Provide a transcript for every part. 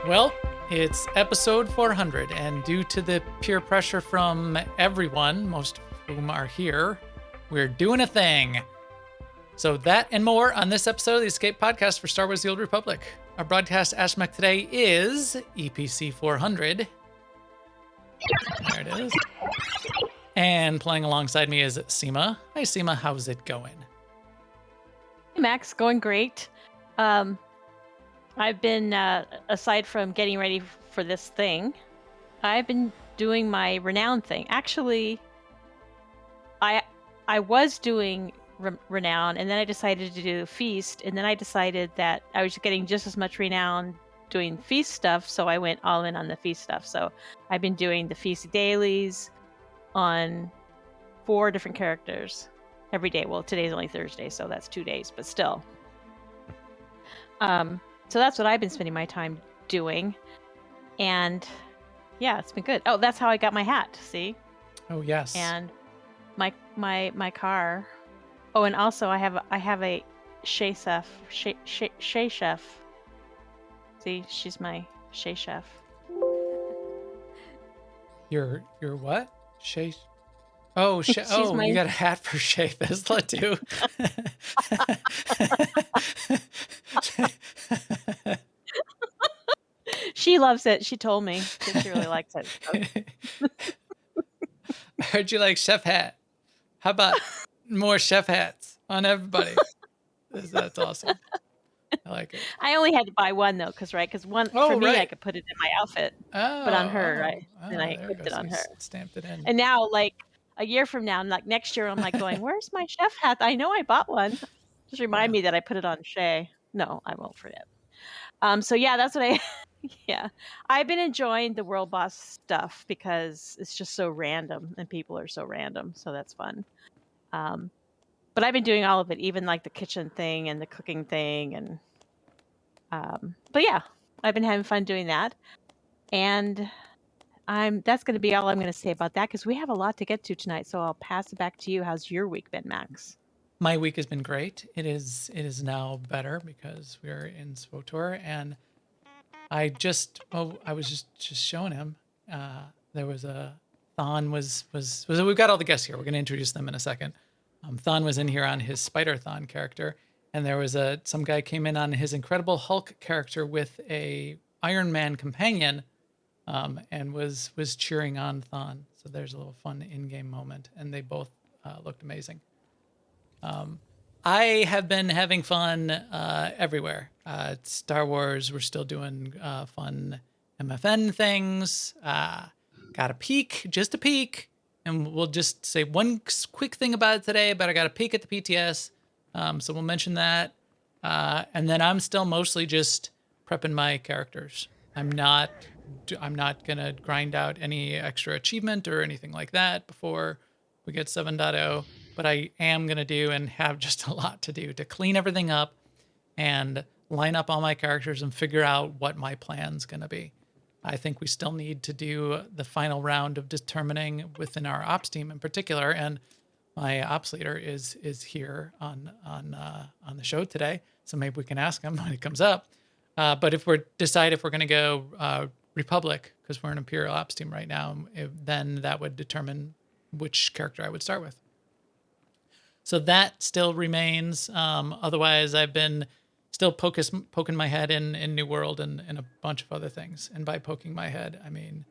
Well, it's episode 400, and due to the peer pressure from everyone, most of whom are here, we're doing a thing. So that and more on this episode of the Escape Podcast for Star Wars: The Old Republic. Our broadcast aspect today is EPC 400. There it is. And playing alongside me is Seema. Hi, Seema. How's it going? Hey, Max. Going great. I've been, aside from getting ready for this thing, I've been doing my renown thing. Actually, I was doing renown, and then I decided to do feast, and then I decided that I was getting just as much renown doing feast stuff, so I went all in on the feast stuff. So I've been doing the feast dailies on 4 different characters every day. Well, today's only Thursday, so that's 2 days, but still. So that's what I've been spending my time doing, and yeah, it's been good. Oh, that's how I got my hat. See? Oh yes. And my car. Oh, and also I have a Shay chef. See, she's my Shay chef. Your what? Shay. Oh, you got a hat for Shay Vizsla too. She loves it. She told me that she really likes it. So. I heard you like chef hat. How about more chef hats on everybody? That's awesome. I like it. I only had to buy one though, because one for me, I could put it in my outfit, but on her, I put it on her. Stamped it in. And now, like a year from now, like next year, I'm like going, "Where's my chef hat? I know I bought one." Just remind me that I put it on Shay. No, I won't forget. So yeah, that's what I've been enjoying the world boss stuff because it's just so random and people are so random. So that's fun. But I've been doing all of it, even like the kitchen thing and the cooking thing. And, but yeah, I've been having fun doing that. And that's going to be all I'm going to say about that because we have a lot to get to tonight. So I'll pass it back to you. How's your week been, Max? My week has been great. It is now better because we're in SWTOR, and I was just showing him. There was a Thon was we've got all the guests here. We're going to introduce them in a second. Thon was in here on his Spider Thon character, and there was some guy came in on his Incredible Hulk character with a Iron Man companion, and was cheering on Thon. So there's a little fun in-game moment, and they both looked amazing. I have been having fun everywhere. Star Wars, we're still doing fun MFN things. Got a peek, just a peek. And we'll just say one quick thing about it today, but I got a peek at the PTS. So we'll mention that. And then I'm still mostly just prepping my characters. I'm not going to grind out any extra achievement or anything like that before we get 7.0. But I am going to do and have just a lot to do to clean everything up and line up all my characters and figure out what my plan's going to be. I think we still need to do the final round of determining within our ops team in particular. And my ops leader is here on the show today. So maybe we can ask him when it comes up. But if we're going to go Republic, because we're an Imperial ops team right now, then that would determine which character I would start with. So that still remains. Otherwise, I've been still poking my head in New World and a bunch of other things. And by poking my head, I mean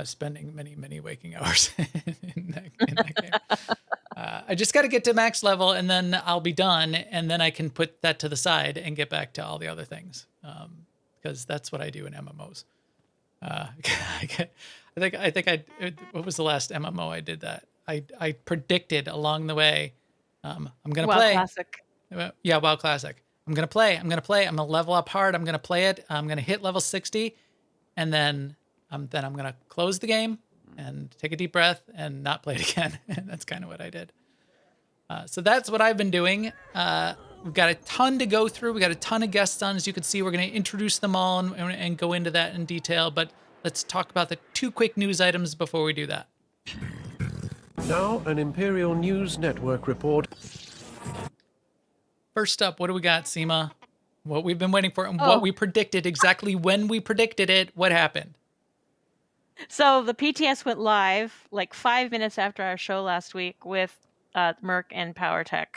spending many, many waking hours in that game. I just got to get to max level, and then I'll be done. And then I can put that to the side and get back to all the other things, because that's what I do in MMOs. What was the last MMO I did that? I predicted along the way. I'm going to play. Classic. Yeah, WoW Classic. I'm going to play. I'm going to level up hard. I'm going to play it. I'm going to hit level 60. And then I'm going to close the game and take a deep breath and not play it again. And that's kind of what I did. So that's what I've been doing. We've got a ton to go through. We got a ton of guests on. As you can see, we're going to introduce them all and go into that in detail. But let's talk about the 2 quick news items before we do that. Now, an Imperial News Network report. First up, what do we got, Seema? What we've been waiting for and what Oh. we predicted exactly when we predicted it. What happened? So the PTS went live like 5 minutes after our show last week with Merc and PowerTech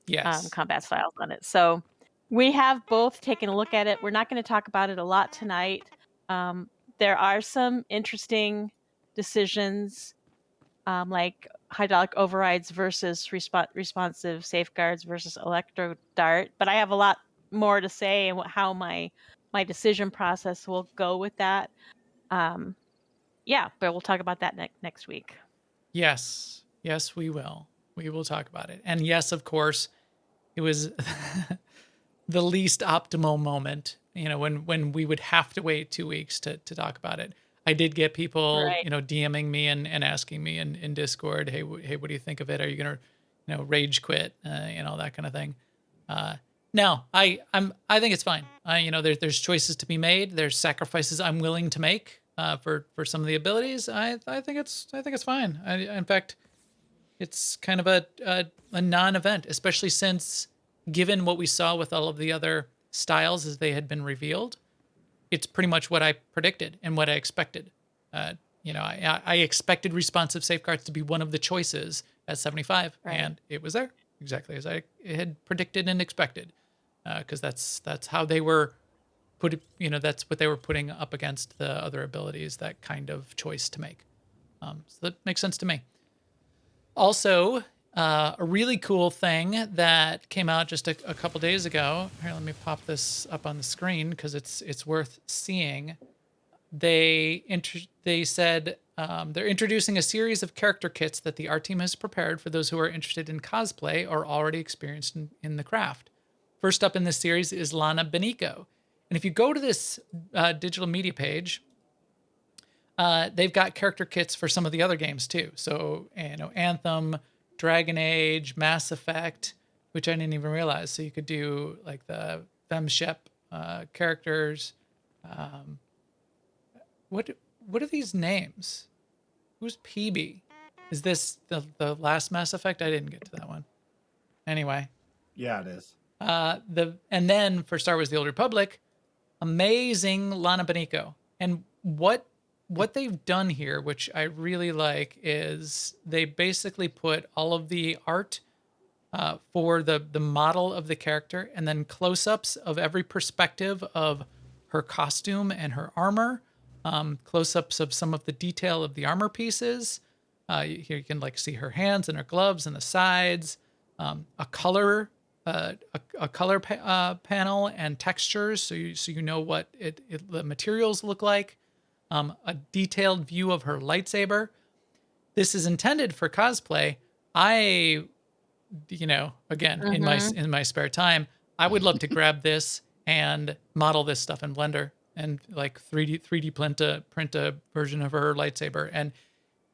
Yes. combat styles on it. So we have both taken a look at it. We're not going to talk about it a lot tonight. There are some interesting decisions, like hydraulic overrides versus responsive safeguards versus electro dart. But I have a lot more to say and how my decision process will go with that. Yeah, but we'll talk about that next week. Yes. Yes, we will. We will talk about it. And yes, of course, it was the least optimal moment, when we would have to wait 2 weeks to talk about it. I did get people, Right. DMing me and asking me in Discord, hey, what do you think of it? Are you going to, rage quit, that kind of thing. No, I think it's fine. There's choices to be made. There's sacrifices I'm willing to make for some of the abilities. I think it's fine. In fact, it's kind of a non-event, especially since, given what we saw with all of the other styles as they had been revealed, it's pretty much what I predicted and what I expected. I expected responsive safeguards to be one of the choices at 75, Right. and it was there exactly as I had predicted and expected, because that's how they were that's what they were putting up against the other abilities, that kind of choice to make. So that makes sense to me. Also, a really cool thing that came out just a couple days ago. Here, let me pop this up on the screen because it's worth seeing. They said they're introducing a series of character kits that the art team has prepared for those who are interested in cosplay or already experienced in the craft. First up in this series is Lana Benico. And if you go to this digital media page, they've got character kits for some of the other games too. So, Anthem, Dragon Age, Mass Effect, which I didn't even realize. So you could do like the FemShep characters. What are these names? Who's PB? Is this the last Mass Effect? I didn't get to that one. Anyway. Yeah, it is. And then for Star Wars: The Old Republic, amazing Lana Benico. And what they've done here, which I really like, is they basically put all of the art for the model of the character, and then close-ups of every perspective of her costume and her armor, close-ups of some of the detail of the armor pieces. Here you can see her hands and her gloves and the sides, a color panel and textures, so you know what the materials look like. A detailed view of her lightsaber. This is intended for cosplay. I, again, in my spare time, I would love to grab this and model this stuff in Blender and 3D print a version of her lightsaber. And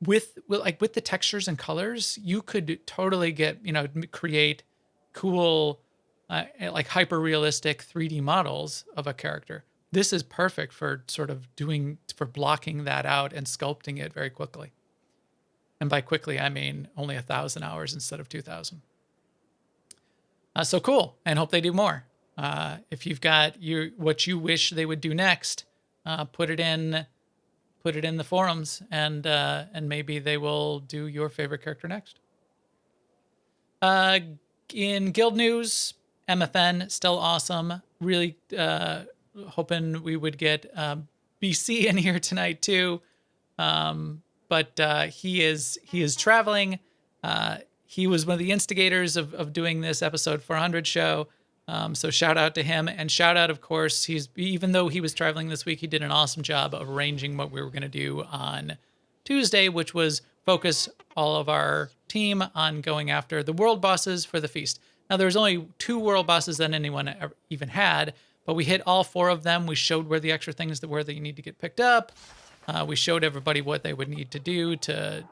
with the textures and colors, you could totally create cool, hyper realistic 3D models of a character. This is perfect for for blocking that out and sculpting it very quickly. And by quickly, I mean only 1,000 hours instead of 2,000. So cool, and hope they do more. If you've got what you wish they would do next, put it in the forums, and maybe they will do your favorite character next. In guild news, MFN still awesome. Really hoping we would get BC in here tonight too, but he is traveling. He was one of the instigators of doing this episode 400 show. So shout out to him, and shout out, of course, even though he was traveling this week, he did an awesome job of arranging what we were going to do on Tuesday, which was focus all of our team on going after the world bosses for the feast. Now, there was only 2 world bosses that anyone even had, but we hit all 4 of them. We showed where the extra things that you need to get picked up. We showed everybody what they would need to do to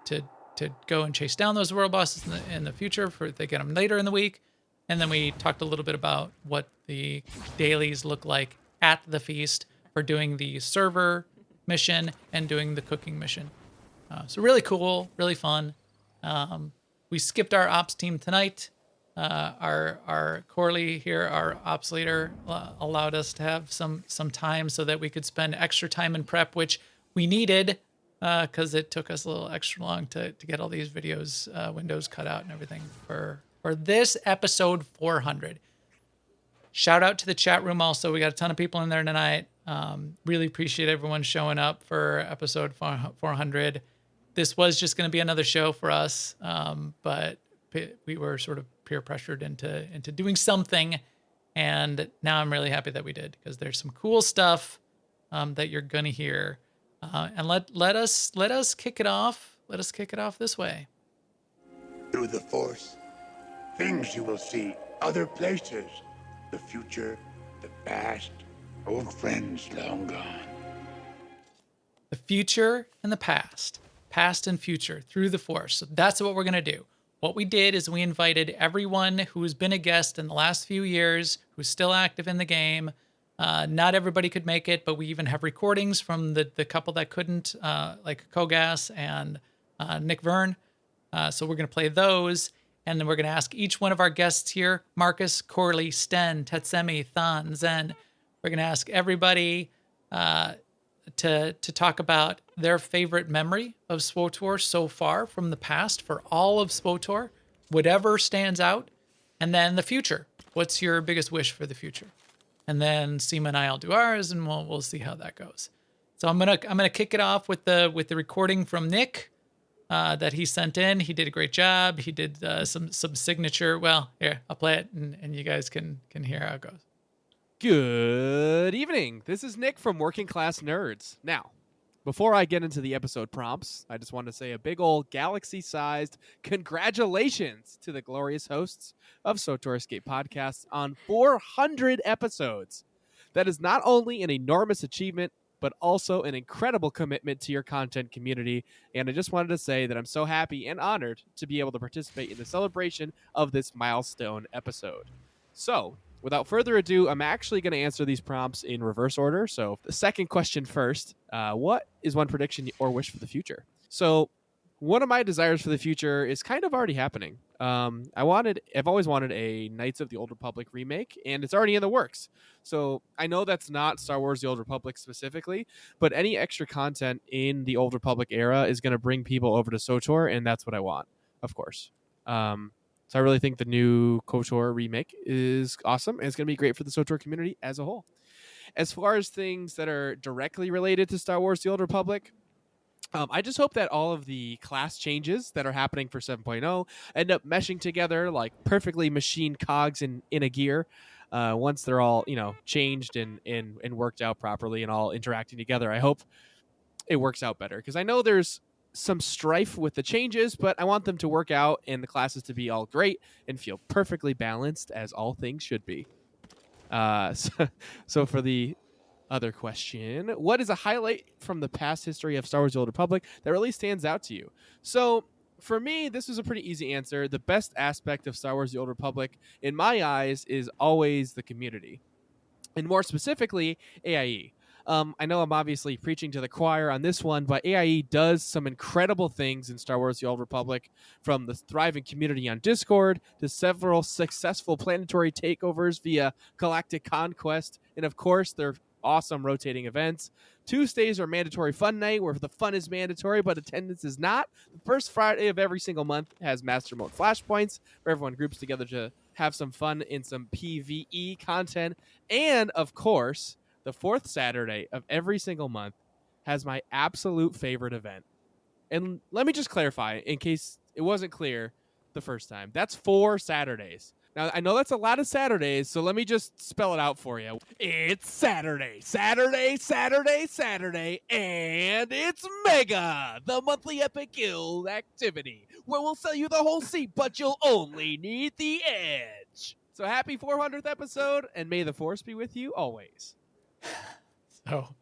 go and chase down those world bosses in the future if they get them later in the week. And then we talked a little bit about what the dailies look like at the feast for doing the server mission and doing the cooking mission. So really cool, really fun. We skipped our ops team tonight. Our Corley here, our ops leader, allowed us to have some time so that we could spend extra time in prep, which we needed because it took us a little extra long to get all these videos windows cut out and everything for this episode 400. Shout out to the chat room also. We got a ton of people in there tonight. Really appreciate everyone showing up for episode 400. This was just going to be another show for us, but we were sort of peer pressured into doing something, and now I'm really happy that we did, because there's some cool stuff that you're going to hear, and let us kick it off. Let us kick it off this way. Through the Force, things you will see, other places, the future, the past, old friends long gone. The future and the past and future through the Force. So that's what we're going to do. What we did is we invited everyone who's been a guest in the last few years, who's still active in the game. Not everybody could make it, but we even have recordings from the couple that couldn't, like Kogas and Nick Verne. So we're going to play those, and then we're going to ask each one of our guests here, Marcus, Corley, Sten, Tetsemi, Thon, Zen. We're going to ask everybody to talk about their favorite memory of SWTOR so far from the past for all of SWTOR, whatever stands out, and then the future. What's your biggest wish for the future? And then Seema and I'll do ours, and we'll see how that goes. So I'm gonna kick it off with the recording from Nick that he sent in. He did a great job. He did some signature. Well, here, I'll play it, and you guys can hear how it goes. Good evening. This is Nick from Working Class Nerds. Now, before I get into the episode prompts, I just want to say a big old galaxy-sized congratulations to the glorious hosts of SWTOR Escape Podcasts on 400 episodes. That is not only an enormous achievement, but also an incredible commitment to your content community. And I just wanted to say that I'm so happy and honored to be able to participate in the celebration of this milestone episode. So, without further ado, I'm actually going to answer these prompts in reverse order. So the second question first, what is one prediction or wish for the future? So one of my desires for the future is kind of already happening. I've always wanted a Knights of the Old Republic remake, and it's already in the works. So I know that's not Star Wars The Old Republic specifically, but any extra content in the Old Republic era is going to bring people over to SWTOR, and that's what I want, of course. So I really think the new KOTOR remake is awesome, and it's going to be great for the SWTOR community as a whole. As far as things that are directly related to Star Wars The Old Republic, I just hope that all of the class changes that are happening for 7.0 end up meshing together like perfectly machined cogs in a gear once they're all changed and worked out properly and all interacting together. I hope it works out better, because I know there's some strife with the changes, but I want them to work out and the classes to be all great and feel perfectly balanced, as all things should be. So for the other question, what is a highlight from the past history of Star Wars The Old Republic that really stands out to you? So for me, this was a pretty easy answer. The best aspect of Star Wars The Old Republic, in my eyes, is always the community. And more specifically, AIE. I know I'm obviously preaching to the choir on this one, but AIE does some incredible things in Star Wars The Old Republic, from the thriving community on Discord to several successful planetary takeovers via Galactic Conquest, and of course their awesome rotating events. Tuesdays are mandatory fun night, where the fun is mandatory but attendance is not. The first Friday of every single month has Master Mode Flashpoints, where everyone groups together to have some fun in some PvE content. And of course, the fourth Saturday of every single month has my absolute favorite event. And let me just clarify, in case it wasn't clear the first time. That's 4 Saturdays. Now, I know that's a lot of Saturdays, so let me just spell it out for you. It's Saturday, Saturday, Saturday, Saturday, and it's Mega, the monthly Epic Guild activity, where we'll sell you the whole seat, but you'll only need the edge. So happy 400th episode, and may the Force be with you always. So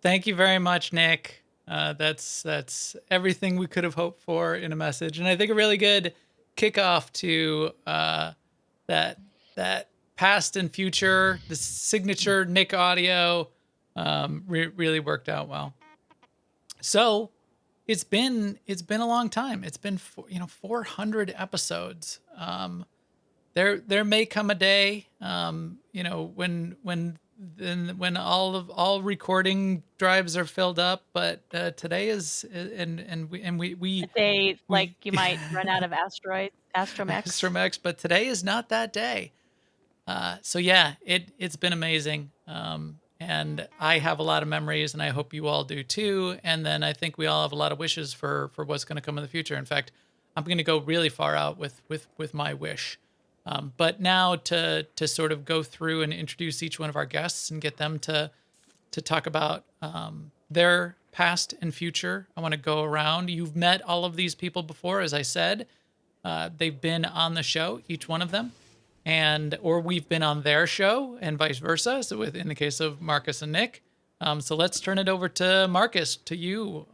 thank you very much, Nick. That's everything we could have hoped for in a message, and I think a really good kickoff to that past and future, the signature Nick audio, really worked out well. So it's been a long time. It's been 400 episodes. there may come a day, you know, when all recording drives are filled up, but today is and we They like we you might run out of Astromex. Astromex, but today is not that day. So yeah, it's been amazing. And I have a lot of memories, and I hope you all do too. And then I think we all have a lot of wishes for what's going to come in the future. In fact, I'm going to go really far out with my wish. But now to sort of go through and introduce each one of our guests and get them to talk about their past and future. I want to go around. You've met all of these people before, as I said. They've been on the show, each one of them, or we've been on their show, and vice versa. So, in the case of Marcus and Nick, so let's turn it over to Marcus, to you.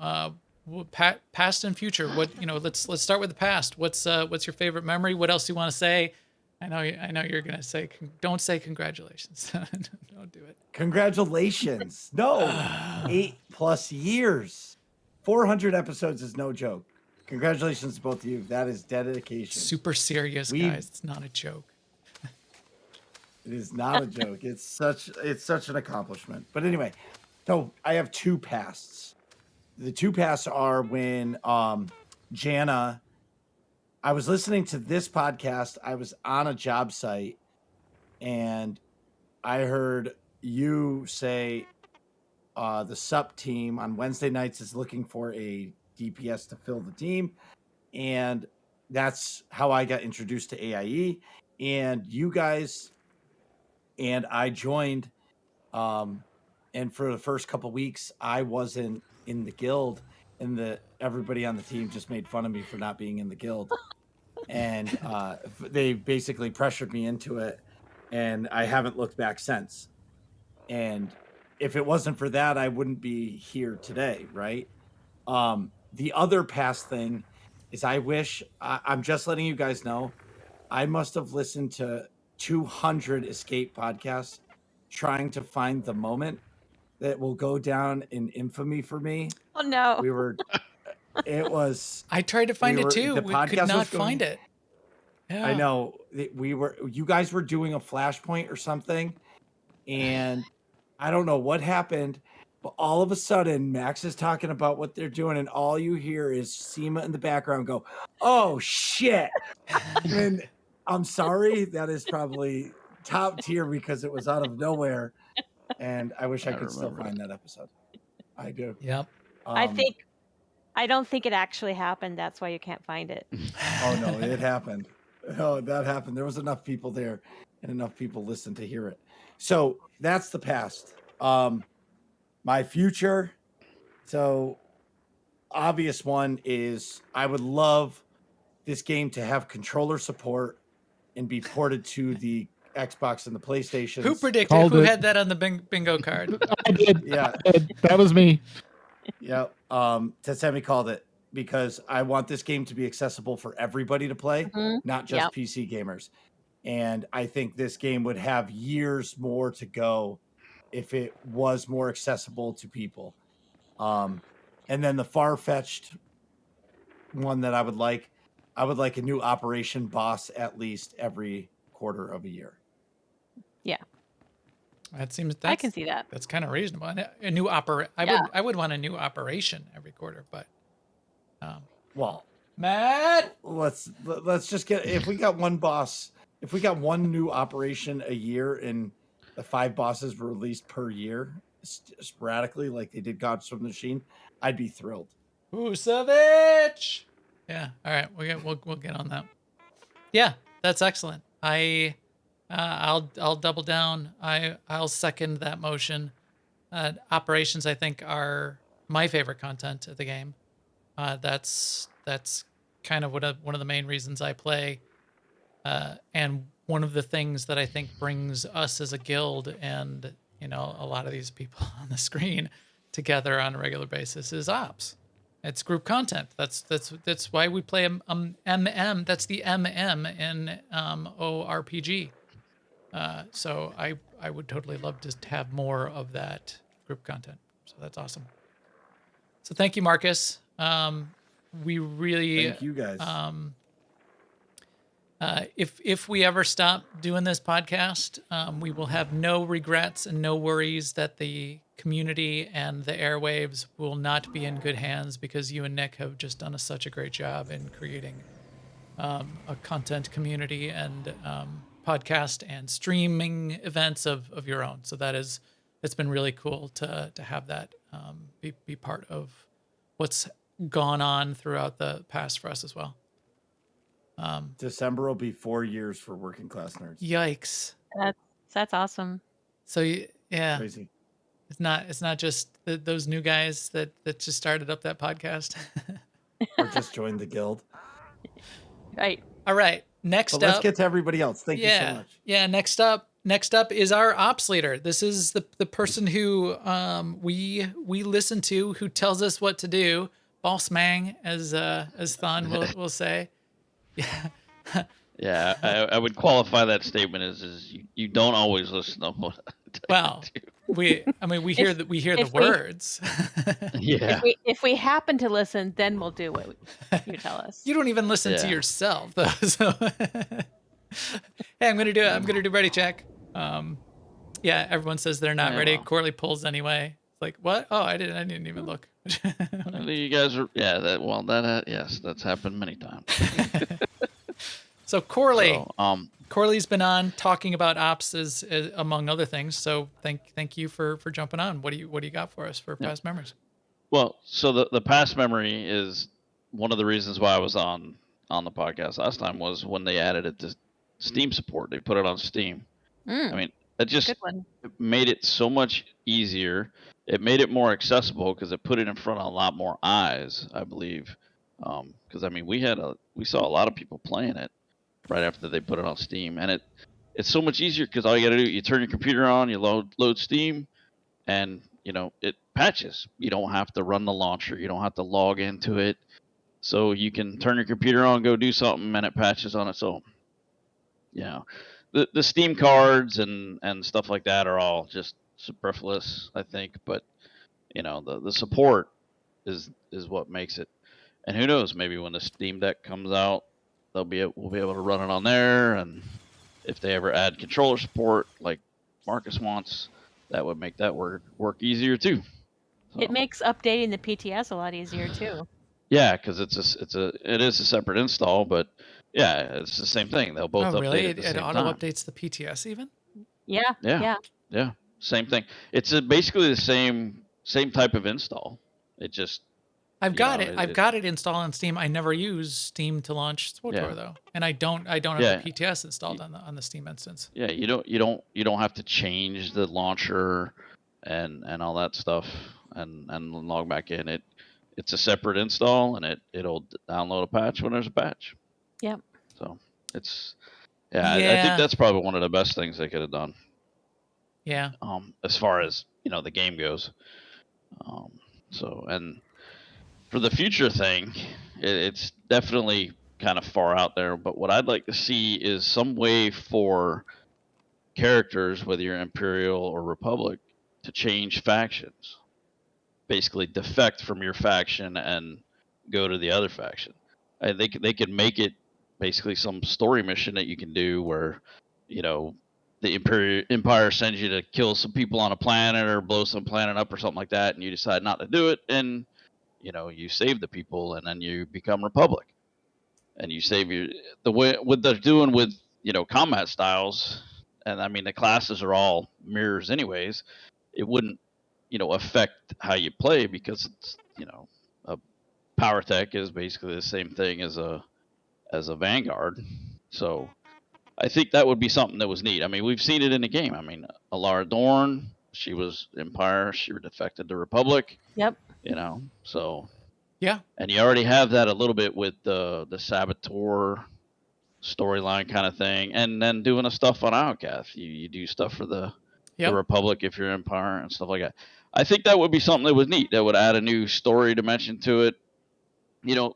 Past and future. Let's start with the past. What's your favorite memory? What else do you want to say? I know you're gonna say don't say congratulations. Don't do it. Congratulations. No, 8+ years. 400 episodes is no joke. Congratulations to both of you. That is dedication. Super serious, guys. It's not a joke. It is not a joke. It's such an accomplishment. But anyway, so I have two pasts. The two pasts are when Jana, I was listening to this podcast. I was on a job site and I heard you say the SUP team on Wednesday nights is looking for a DPS to fill the team. And that's how I got introduced to AIE. And you guys and I joined. And for the first couple weeks, I wasn't in the guild. And everybody on the team just made fun of me for not being in the guild. And they basically pressured me into it. And I haven't looked back since. And if it wasn't for that, I wouldn't be here today, right? The other past thing is I'm just letting you guys know, I must have listened to 200 escape podcasts trying to find the moment that will go down in infamy for me. Oh no. I tried to find it too. We could not find it. Yeah. I know you guys were doing a flashpoint or something, and I don't know what happened, but all of a sudden Max is talking about what they're doing, and all you hear is Seema in the background go, "Oh shit!" And I'm sorry, that is probably top tier because it was out of nowhere, and I wish I could still find that episode. I do. Yep. I don't think it actually happened. That's why you can't find it. Oh no, it happened. Oh, that happened. There was enough people there and enough people listened to hear it. So that's the past. My future. So obvious one is I would love this game to have controller support and be ported to the Xbox and the PlayStation. Who predicted? Who had that on the bingo card? I did. Yeah. That was me. Yeah. Tetsemi called it because I want this game to be accessible for everybody to play, not just PC gamers. And I think this game would have years more to go if it was more accessible to people. And then the far-fetched one that I would like a new operation boss at least every quarter of a year. Yeah. That seems. I can see that. That's kind of reasonable. A new I would want a new operation every quarter, but. Well, Matt, let's just get, if we got one boss, if we got one new operation a year and the 5 bosses were released per year sporadically like they did Gods from the Machine, I'd be thrilled. Usavich. Yeah. All right. We'll get on that. Yeah, that's excellent. I'll double down. I'll second that motion. Operations, I think, are my favorite content of the game. That's kind of one of the main reasons I play, and one of the things that I think brings us as a guild and a lot of these people on the screen together on a regular basis is ops. It's group content. That's why we play MM. That's the MM in ORPG. So I would totally love to have more of that group content. So that's awesome. So thank you, Marcus. We really thank you guys. If we ever stop doing this podcast, we will have no regrets and no worries that the community and the airwaves will not be in good hands, because you and Nick have just done such a great job in creating a content community and podcast and streaming events of your own. So it's been really cool to have that be part of what's gone on throughout the past for us as well. December will be 4 years for Working Class Nerds. Yikes! That's awesome. So yeah, Crazy. it's not just those new guys that just started up that podcast. Or just joined the guild. Right. All right, next But up. let's get to everybody else. Thank you so much. Yeah, next up is our ops leader. This is the person who we listen to, who tells us what to do. Boss Mang, as Thon will say. Yeah. Yeah, I would qualify that statement as you don't always listen to what I tell Well, you to. we hear the if we- words. Yeah. If we happen to listen, then we'll do what you tell us. You don't even listen to Yeah. yourself though. So hey, I'm gonna do ready check. Yeah, everyone says they're not Yeah, ready. well. Corley pulls anyway. It's like, what? Oh, I didn't even look. You guys are yes, that's happened many times. So Corley, So, Corley's been on talking about ops as among other things. So thank you for jumping on. What do you got for us for past memories? well, so the past memory is one of the reasons why I was on the podcast last time was when they added it to Steam support. They put it on Steam. I mean, that just Good one. made it so much easier. It made it more accessible because it put it in front of a lot more eyes, I believe. Because I mean, we saw a lot of people playing it right after they put it on Steam, and it's so much easier because all you got to do, you turn your computer on, you load Steam, and it patches. You don't have to run the launcher, you don't have to log into it, so you can turn your computer on, go do something, and it patches on its own. The Steam cards and stuff like that are all just superfluous, I think, but the support is what makes it. And who knows, maybe when the Steam Deck comes out, we'll be able to run it on there, and if they ever add controller support like Marcus wants, that would make that work easier too. So, It makes updating the PTS a lot easier too. yeah, because it is a separate install, but yeah, it's the same thing. They'll both Oh, update really? at the It same auto time. updates the PTS even? Yeah. Yeah. Yeah, same thing. It's basically the same type of install. It just I've got know, it. I've got it installed on Steam. I never use Steam to launch SWTOR Yeah. though, and I don't have Yeah. the PTS installed on the Steam instance. yeah, you don't have to change the launcher and all that stuff and log back in. It's a separate install, and it'll download a patch when there's a patch. Yep. So it's I Yeah. think that's probably one of the best things they could have done. Yeah. As far as the game goes. So, and for the future thing, it's definitely kind of far out there. But what I'd like to see is some way for characters, whether you're Imperial or Republic, to change factions. Basically, defect from your faction and go to the other faction. They could make it basically some story mission that you can do where, the Empire sends you to kill some people on a planet or blow some planet up or something like that, and you decide not to do it, and you save the people, and then you become Republic, and you save the way what they're doing with combat styles, and I mean the classes are all mirrors anyways. It wouldn't affect how you play because it's a power tech is basically the same thing as a Vanguard, so. I think that would be something that was neat. I mean, we've seen it in the game. I mean, Alara Dorn, she was Empire, she defected to Republic. Yep. So Yeah. and you already have that a little bit with the SWTOR storyline kind of thing, and then doing the stuff on Outcast. You do stuff for the Republic if you're Empire and stuff like that. I think that would be something that was neat. That would add a new story dimension to it.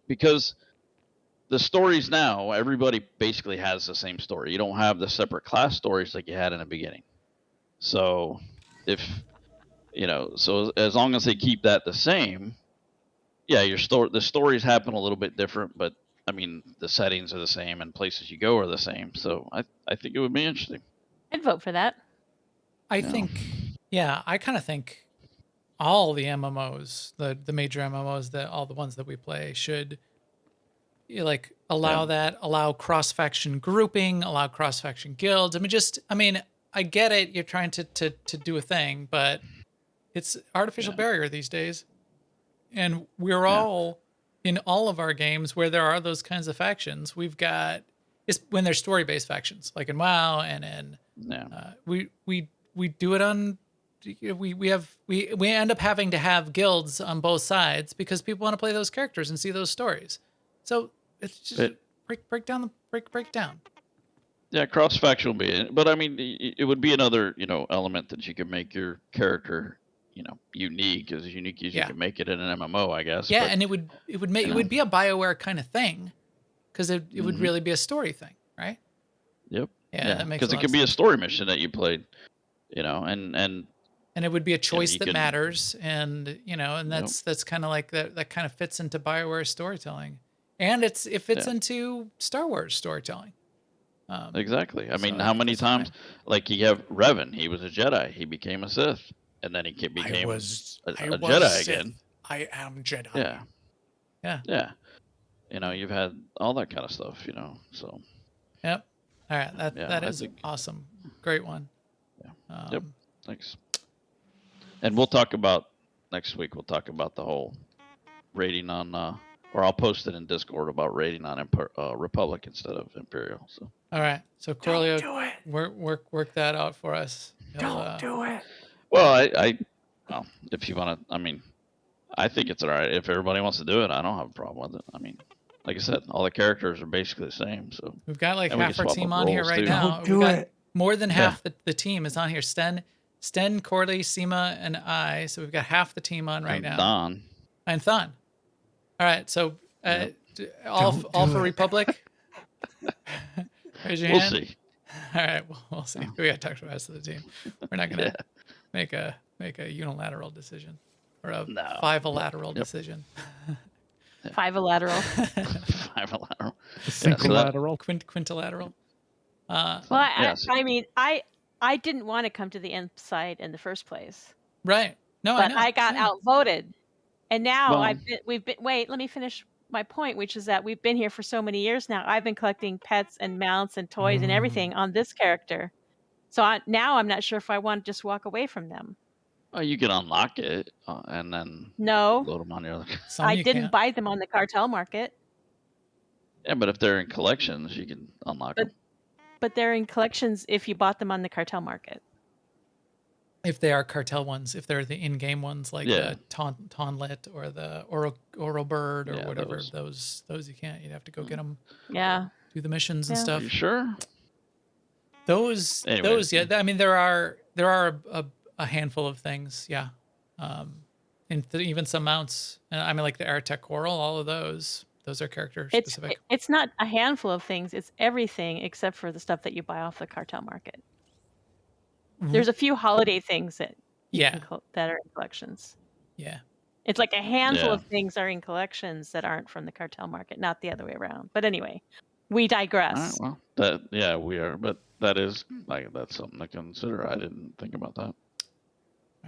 Because the stories now, everybody basically has the same story. You don't have the separate class stories like you had in the beginning. So so as long as they keep that the same, yeah, the stories happen a little bit different, but I mean, the settings are the same and places you go are the same. So I think it would be interesting. I'd vote for that. I Yeah. think, yeah, I kind of think all the MMOs, the major MMOs, that all the ones that we play should like allow Yeah. that, allow cross faction grouping, allow cross faction guilds. I mean, I get it. You're trying to do a thing, but it's artificial Yeah. barrier these days, and we're Yeah. all in all of our games where there are those kinds of factions. We've got it's when they're story based factions, like in WoW and in Yeah. we do it on we end up having to have guilds on both sides because people want to play those characters and see those stories. So it's just It- break down. Yeah, cross faction will be it, but I mean, it would be another element that you could make your character unique, as unique as you Yeah. can make it in an MMO, I guess. Yeah, but, and it would make you it would be a BioWare kind of thing, because it would Mhm. really be a story thing, right? Yep. Yeah, that makes because a it lot could of be a sense. story mission that you played, and And it would be a choice you that can- matters, and and that's kind of like that kind of fits into BioWare storytelling, and it fits Yeah. into Star Wars storytelling. exactly. I mean, So how I many think that's fine. times, like you have Revan, he was a Jedi, he became a Sith, and then he became a Jedi again. I am Jedi. Yeah. Yeah. Yeah. You've had all that kind of stuff. So Yep. All right. Yeah, That I is think- awesome. Great one. Yeah. Yep. Thanks. And we'll talk about next week. We'll talk about the whole rating on, or I'll post it in Discord about rating on Republic instead of Imperial. So All right. So Corleo, do it. work that out for us. Don't do it. well, well, if you want to, I mean, I think it's all right if everybody wants to do it. I don't have a problem with it. I mean, like I said, all the characters are basically the same. So We've got like And we half can our swap team up on here roles, right too. now. Don't We've do got it. more than half the team is on here. Sten, Corley, Seema, and I. So we've got half the team on right and now. Don. And Thon. All right. So Yep. all Don't for do it. Republic. Raise your We'll hand. see. All right. We'll see. We got to talk to the rest of the team. We're not gonna make a unilateral decision or a No. five-lateral Yep. decision. Five-a-lateral. Five lateral. Synchronateral. Quintilateral. Well, Yes. I mean, I didn't want to come to the Imp side in the first place, Right. No, but I know. I got Yeah. outvoted, and now Well- we've been. Wait, let me finish my point, which is that we've been here for so many years now. I've been collecting pets and mounts and toys and everything on this character, so now I'm not sure if I want to just walk away from them. Oh, you can unlock it and then No, load them on your other. Some I you didn't can't. buy them on the cartel market, Yeah, but if they're in collections, you can unlock them. but they're in collections if you bought them on the cartel market. If they are cartel ones, if they're the in-game ones like Yeah. the Tonlet or the Oro Bird or Yeah, whatever, those. those you can't. You'd have to go get them, Yeah, do the missions and Yeah. Are stuff. you sure? Those, Anyway. yeah. I mean, there are a handful of things, yeah. And even some mounts. And I mean, like the Airtech Coral, all of those are character specific. It's not a handful of things. It's everything except for the stuff that you buy off the cartel market. There's a few holiday things that Yeah, that are in collections. yeah. It's like a handful Yeah. of things are in collections that aren't from the cartel market, not the other way around. But anyway, we digress. All right, well, we are, but that's something to consider. I didn't think about that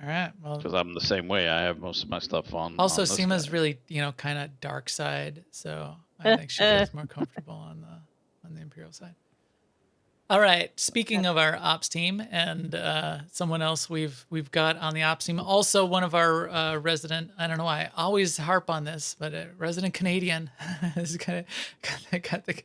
All right. Well, because I'm the same way. I have most of my stuff on. also on this Seema's guy. really, kind of dark side, so I think she feels more comfortable on the Imperial side. All right. Speaking of our ops team and someone else we've got on the ops team, also one of our resident. I don't know why I always harp on this, but a resident Canadian is kind of got the.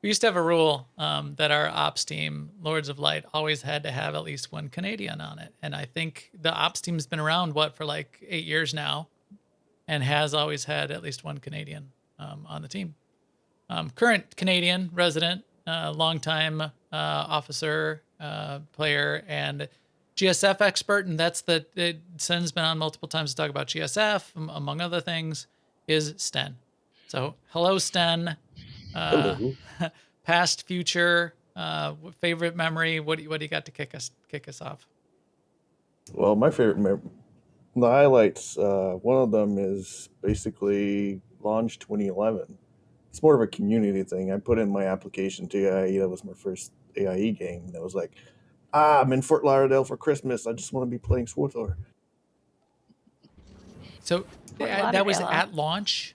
We used to have a rule that our ops team, Lords of Light, always had to have at least one Canadian on it, and I think the ops team's been around for like 8 years now, and has always had at least one Canadian on the team. Current Canadian resident. Longtime officer, player, and GSF expert, and Sten's been on multiple times to talk about GSF, among other things, is Sten. So, hello, Sten. Hello. Past, future, favorite memory. What do you got to kick us off? Well, my favorite, the highlights, one of them is basically launch 2011. it's more of a community thing. I put in my application to AIE. That was my first AIE game. And I was like, I'm in Fort Lauderdale for Christmas. I just want to be playing SWTOR. So Fort that was Lauderdale. at launch.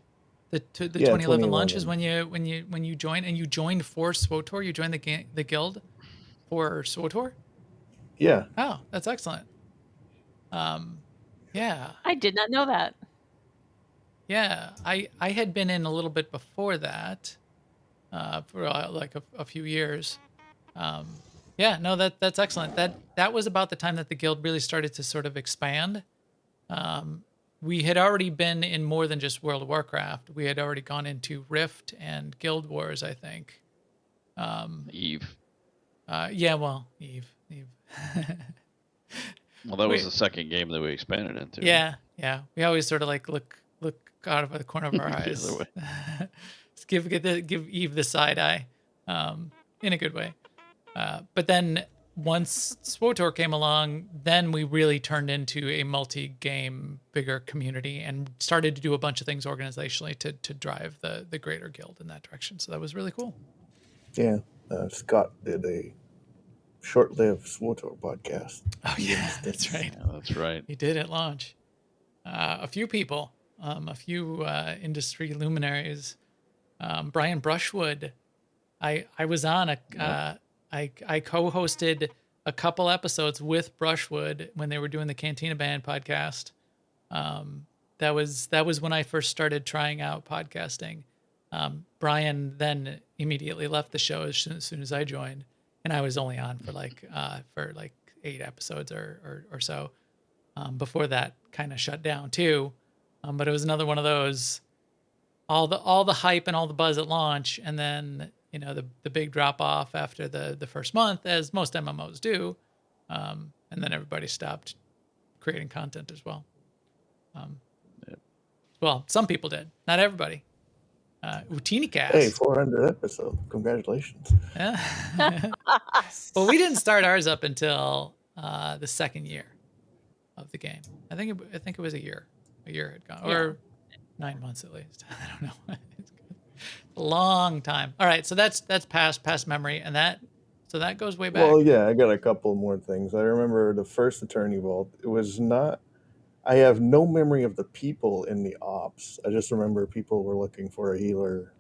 The Yeah, 2011 launch is 2011. when you joined, and you joined for SWTOR. You joined the guild for SWTOR. Yeah. Oh, that's excellent. Yeah, I did not know that. yeah. I had been in a little bit before that, for like a few years. Yeah, no, that's excellent. That was about the time that the guild really started to sort of expand. We had already been in more than just World of Warcraft. We had already gone into Rift and Guild Wars, I think. Eve. Yeah, well, Eve. Well, that was Wait. the second game that we expanded into. Yeah. We always sort of like look out of the corner of our The eyes. other way. Just give Eve the side eye, in a good way. But then once SWTOR came along, then we really turned into a multi-game, bigger community and started to do a bunch of things organizationally to drive the greater guild in that direction. So that was really cool. Yeah. Scott did a short-lived SWTOR podcast. Oh yeah, that's right. Yeah, that's right. He did at launch. A few people, a few industry luminaries. Brian Brushwood. I was on I co-hosted a couple episodes with Brushwood when they were doing the Cantina Band podcast. That was when I first started trying out podcasting. Brian then immediately left the show as soon as I joined, and I was only on for like 8 episodes or so. Before that kind of shut down too. But it was another one of those, all the hype and all the buzz at launch, and then the big drop off after the first month, as most MMOs do, and then everybody stopped creating content as well. Well, some people did, not everybody. Utinicast. Hey, 400 episode. Congratulations. Yeah. Well, we didn't start ours up until the second year of the game. I think it was a year. A year had gone, or 9 months at least. I don't know. It's a long time. All right, so that's past memory, and that goes way back. Well, yeah, I got a couple more things. I remember the first Attorney Vault. It was not. I have no memory of the people in the ops. I just remember people were looking for a healer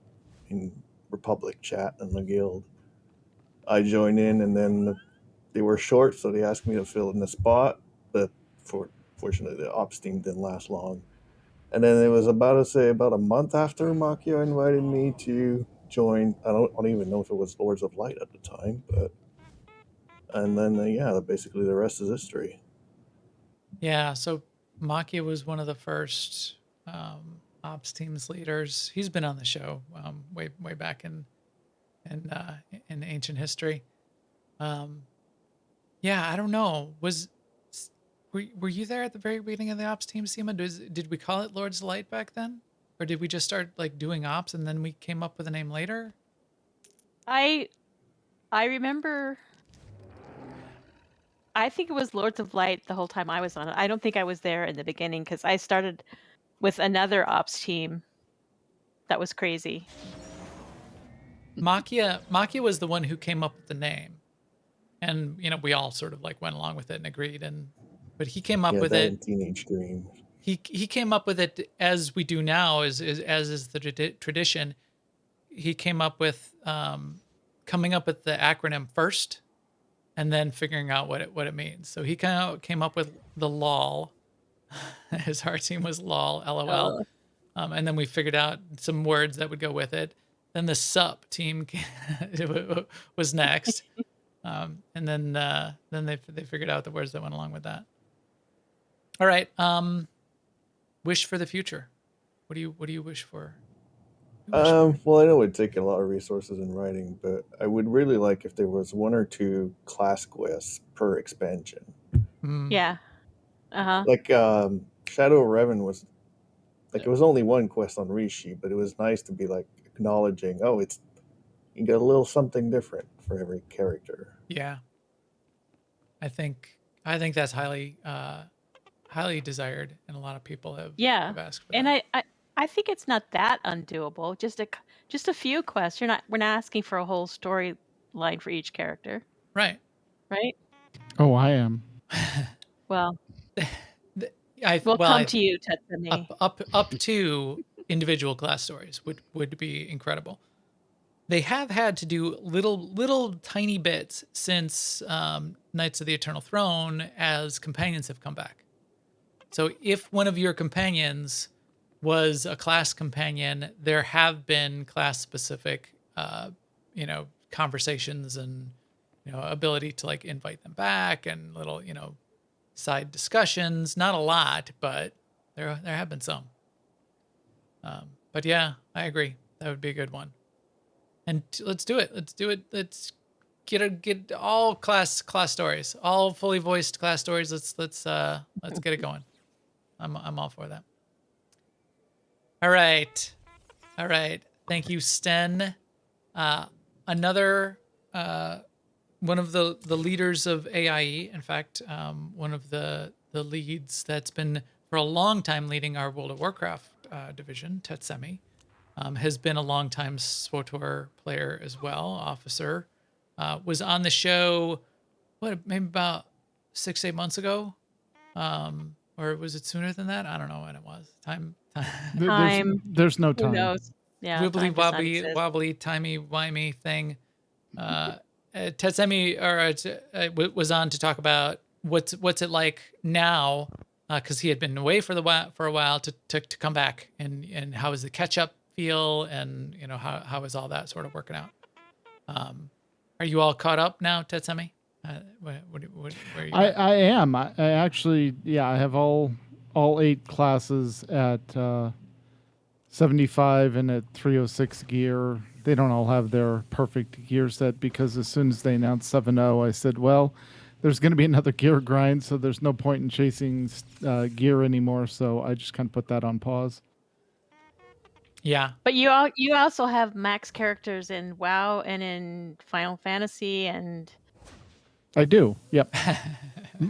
in Republic chat in the guild. I joined in, and then they were short, so they asked me to fill in the spot. But fortunately, the ops team didn't last long. And then it was about a month after Makio invited me to join. I don't even know if it was Lords of Light at the time, and then basically the rest is history. Yeah, so Makia was one of the first ops teams leaders. He's been on the show way back in ancient history. Yeah, I don't know. Were you there at the very beginning of the ops team, Seema? Did we call it Lords of Light back then, or did we just start like doing ops and then we came up with a name later? I remember. I think it was Lords of Light the whole time I was on it. I don't think I was there in the beginning because I started with another ops team. That was crazy. Makia was the one who came up with the name, and we all sort of like went along with it and agreed. But he came up with it. Teenage Dream. He came up with it as we do now, as is the tradition. He came up with coming up with the acronym first, and then figuring out what it means. So he kind of came up with the LOL. His heart team was LOL, LOL. And then we figured out some words that would go with it. Then the SUP team was next. And then they figured out the words that went along with that. All right. Wish for the future. What do you wish for? Well, I know it'd take a lot of resources in writing, but I would really like if there was 1 or 2 class quests per expansion. Yeah. Like Shadow of Revan was like, it was only 1 quest on Rishi, but it was nice to be like acknowledging, you got a little something different for every character. Yeah. I think that's highly desired, and a lot of people have asked for and that. I think it's not that undoable. Just a few quests. We're not asking for a whole storyline for each character, Right. right? Oh, I am. Well, I we'll well, come I, to you, Tetsumi. up to individual class stories would be incredible. They have had to do little tiny bits since Knights of the Eternal Throne as companions have come back. So if one of your companions was a class companion, there have been class specific, conversations and ability to like invite them back and little side discussions. Not a lot, but there have been some. But yeah, I agree. That would be a good one. And let's do it. Let's get all class stories, all fully voiced class stories. Let's get it going. I'm all for that. All right. Thank you, Sten. Another one of the leaders of AIE. In fact, one of the leads that's been for a long time leading our World of Warcraft division, Tetsumi, has been a longtime SWTOR player as well, officer. Was on the show, maybe about 6-8 months ago? Or was it sooner than that? I don't know when it was. Time. There's no Who time. knows? Yeah. Wibbly time does not exist. wobbly, timey-wimey thing. Tetsumi was on to talk about what's it like now, because he had been away for a while to come back, and how is the catch up feel, and how is all that sort of working out. Are you all caught up now, Tetsumi? Where are you at? I am. I actually, I have all 8 classes at 75 and at 306 gear. They don't all have their perfect gear set, because as soon as they announced 7.0, I said, well, there's going to be another gear grind, so there's no point in chasing gear anymore. So I just kind of put that on pause. Yeah. But you also have max characters in WoW and in Final Fantasy, and I do. Yep.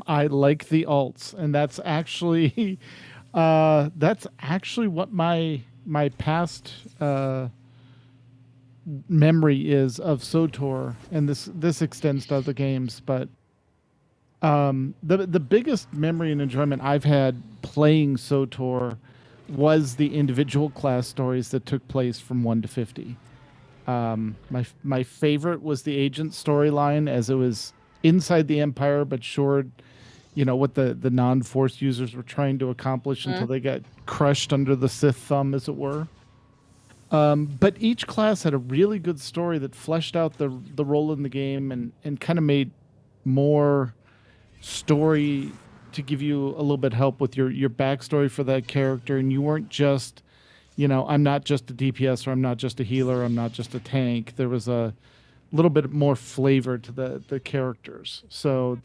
I like the alts, and that's actually what my past memory is of SWTOR, and this extends to other games, but the biggest memory and enjoyment I've had playing SWTOR was the individual class stories that took place from 1 to 50. My favorite was the agent storyline, as it was inside the Empire, but showed what the non-Force users were trying to accomplish until they got crushed under the Sith thumb, as it were. But each class had a really good story that fleshed out the role in the game, and kind of made more story to give you a little bit of help with your backstory for that character. And you weren't just, I'm not just a DPS, or I'm not just a healer, I'm not just a tank. There was a little bit more flavor to the characters. So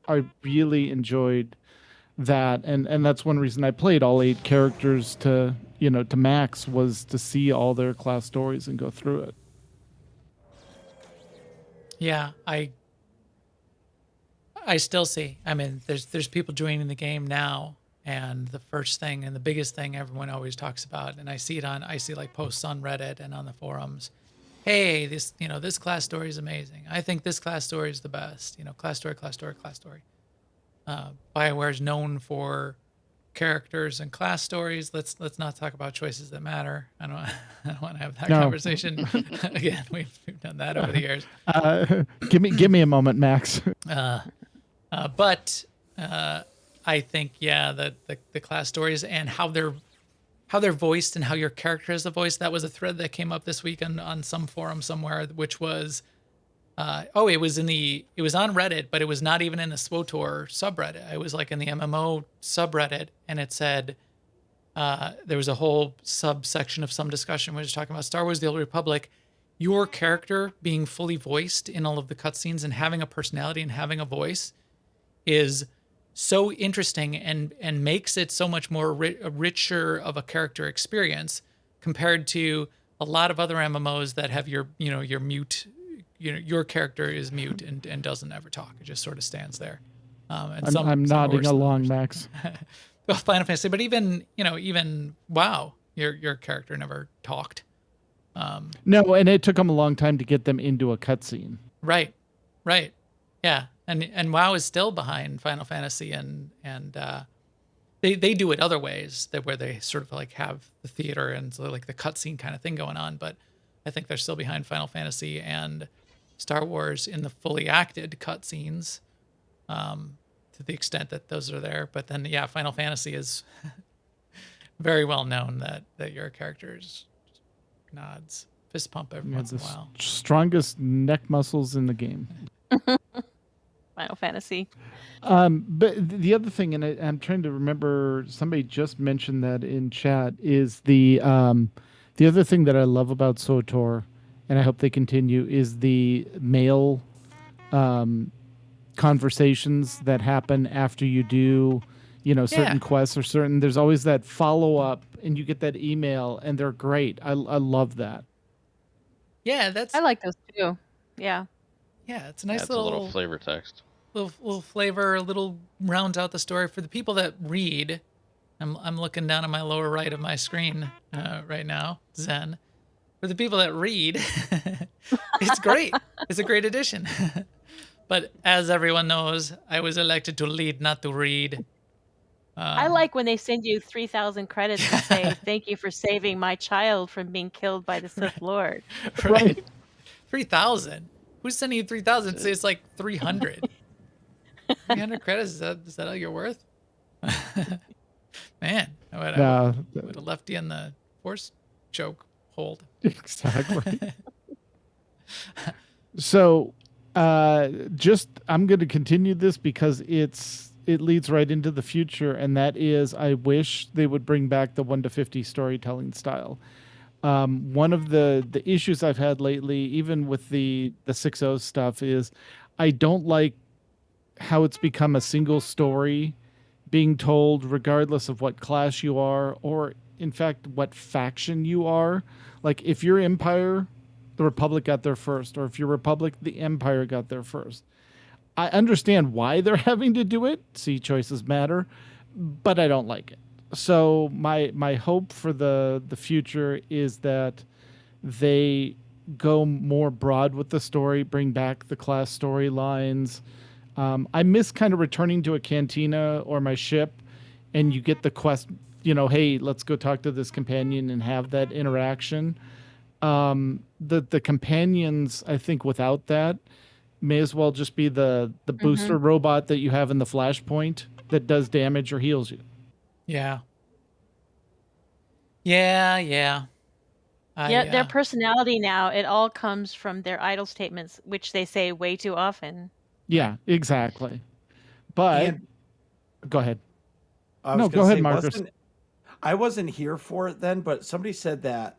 I really enjoyed that, and that's one reason I played all 8 characters to max, was to see all their class stories and go through it. Yeah, I still see. I mean, there's people joining the game now, and the first thing and the biggest thing everyone always talks about, and I see like posts on Reddit and on the forums. Hey, this class story is amazing. I think this class story is the best. Class story. BioWare is known for characters and class stories. Let's not talk about choices that matter. I don't want to have that conversation again. We've done that over the years. Give me a moment, Max. But I think that the class stories and how they're voiced and how your character is the voice. That was a thread that came up this week on some forum somewhere, which was it was on Reddit, but it was not even in the SWTOR subreddit. It was like in the MMO subreddit, and it said there was a whole subsection of some discussion which was talking about Star Wars: The Old Republic. Your character being fully voiced in all of the cutscenes and having a personality and having a voice is so interesting and makes it so much more richer of a character experience compared to a lot of other MMOs that have your mute, your character is mute and doesn't ever talk. It just sort of stands there. I'm nodding along, Max. Well, Final Fantasy, but even WoW, Your character never talked. No, and it took them a long time to get them into a cutscene. Right. Yeah, and WoW is still behind Final Fantasy, and they do it other ways where they sort of like have the theater and so like the cutscene kind of thing going on, but I think they're still behind Final Fantasy and Star Wars in the fully acted cutscenes, to the extent that those are there. But then, yeah, Final Fantasy is very well known that your characters nods, fist pump every once in a while. Strongest neck muscles in the game. Final Fantasy. But the other thing, and I'm trying to remember, somebody just mentioned that in chat, is the other thing that I love about SWTOR, and I hope they continue, is the mail conversations that happen after you do, certain quests or certain. There's always that follow up, and you get that email, and they're great. I love that. Yeah, I like those too. Yeah. Yeah, it's a nice It's a little flavor text. Little flavor, a little rounds out the story for the people that read. I'm looking down at my lower right of my screen right now, Zen. For the people that read, it's great. It's a great addition. But as everyone knows, I was elected to lead, not to read. I like when they send you 3,000 credits and say, "Thank you for saving my child from being killed by the Sith Lord." Right. 3,000. Who's sending you 3,000? It's like 300. 300 credits. Is that all you're worth? Man, I would have left you in the force choke hold. Exactly. So, I'm going to continue this because it leads right into the future, and that is, I wish they would bring back the 1 to 50 storytelling style. One of the issues I've had lately, even with the 6.0 stuff, is I don't like how it's become a single story being told regardless of what class you are, or in fact what faction you are. Like, if you're Empire, the Republic got there first, or if you're Republic, the Empire got there first. I understand why they're having to do it. See, choices matter, but I don't like it. So my hope for the future is that they go more broad with the story, bring back the class storylines. I miss kind of returning to a cantina or my ship, and you get the quest, hey, let's go talk to this companion and have that interaction. The companions, I think, without that, may as well just be the booster robot that you have in the Flashpoint that does damage or heals you. Yeah. Their personality now, it all comes from their idle statements, which they say way too often. Yeah, exactly. But go ahead. Go ahead, Marcus. I wasn't here for it then, but somebody said that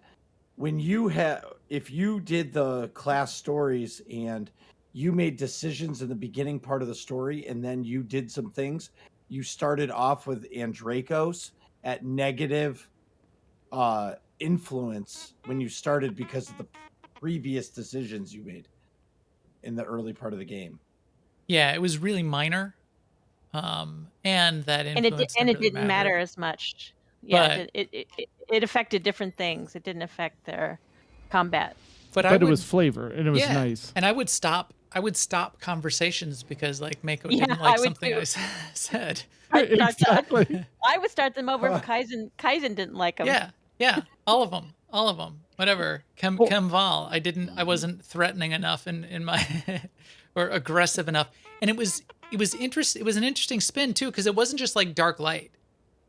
if you did the class stories and you made decisions in the beginning part of the story, and then you did some things, you started off with Andrakos at negative influence when you started because of the previous decisions you made in the early part of the game. Yeah, it was really minor, and that influence and it really didn't matter as much. Yeah, but it affected different things. It didn't affect their combat. But it was flavor, and it was nice. And I would stop conversations because like Mako didn't like something I said. Exactly. I would start them over if Kaizen didn't like them. Yeah, all of them. Whatever. Val, I wasn't threatening enough in my or aggressive enough. And it was interesting. It was an interesting spin too, because it wasn't just like dark light.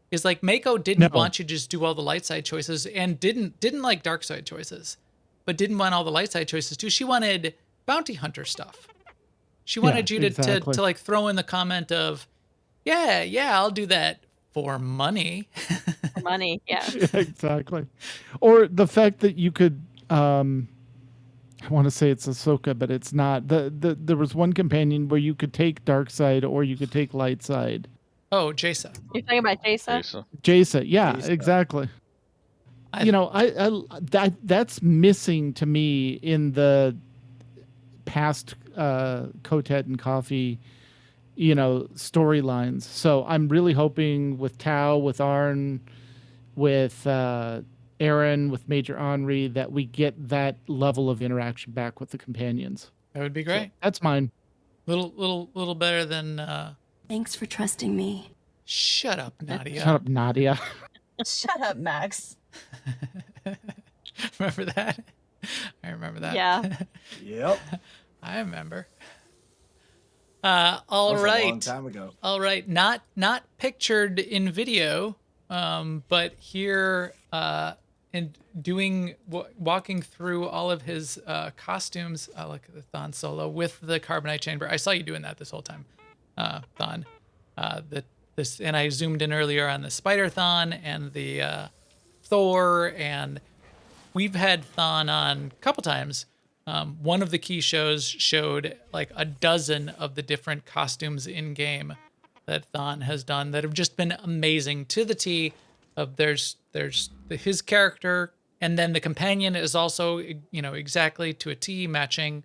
It's like Mako didn't want you to just do all the light side choices, and didn't like dark side choices, but didn't want all the light side choices too. She wanted bounty hunter stuff. She wanted you to like throw in the comment of, yeah, I'll do that for money. For money, yeah. Exactly. Or the fact that you could, I want to say it's Ahsoka, but it's not. There was one companion where you could take dark side or you could take light side. Oh, Jaisa. You're talking about Jaisa? Jaisa, yeah, exactly. That's missing to me in the past Kotet and Coffee, storylines. So I'm really hoping with Tao, with Arn, with Aaron, with Major Henri, that we get that level of interaction back with the companions. That would be So great. that's mine. Little better than. Thanks for trusting me. Shut up, Nadia. Shut up, Nadia. Shut up, Max. Remember that? I remember that. Yeah. Yep. I remember. That All was right. a long time ago. All right. Not pictured in video, but here and walking through all of his costumes, like the Thon solo with the carbonite chamber. I saw you doing that this whole time, Thon. And I zoomed in earlier on the Spider Thon and the Thor, and we've had Thon on a couple times. One of the key shows showed like a dozen of the different costumes in game that Thon has done that have just been amazing to the T. Of there's his character, and then the companion is also exactly to a T matching.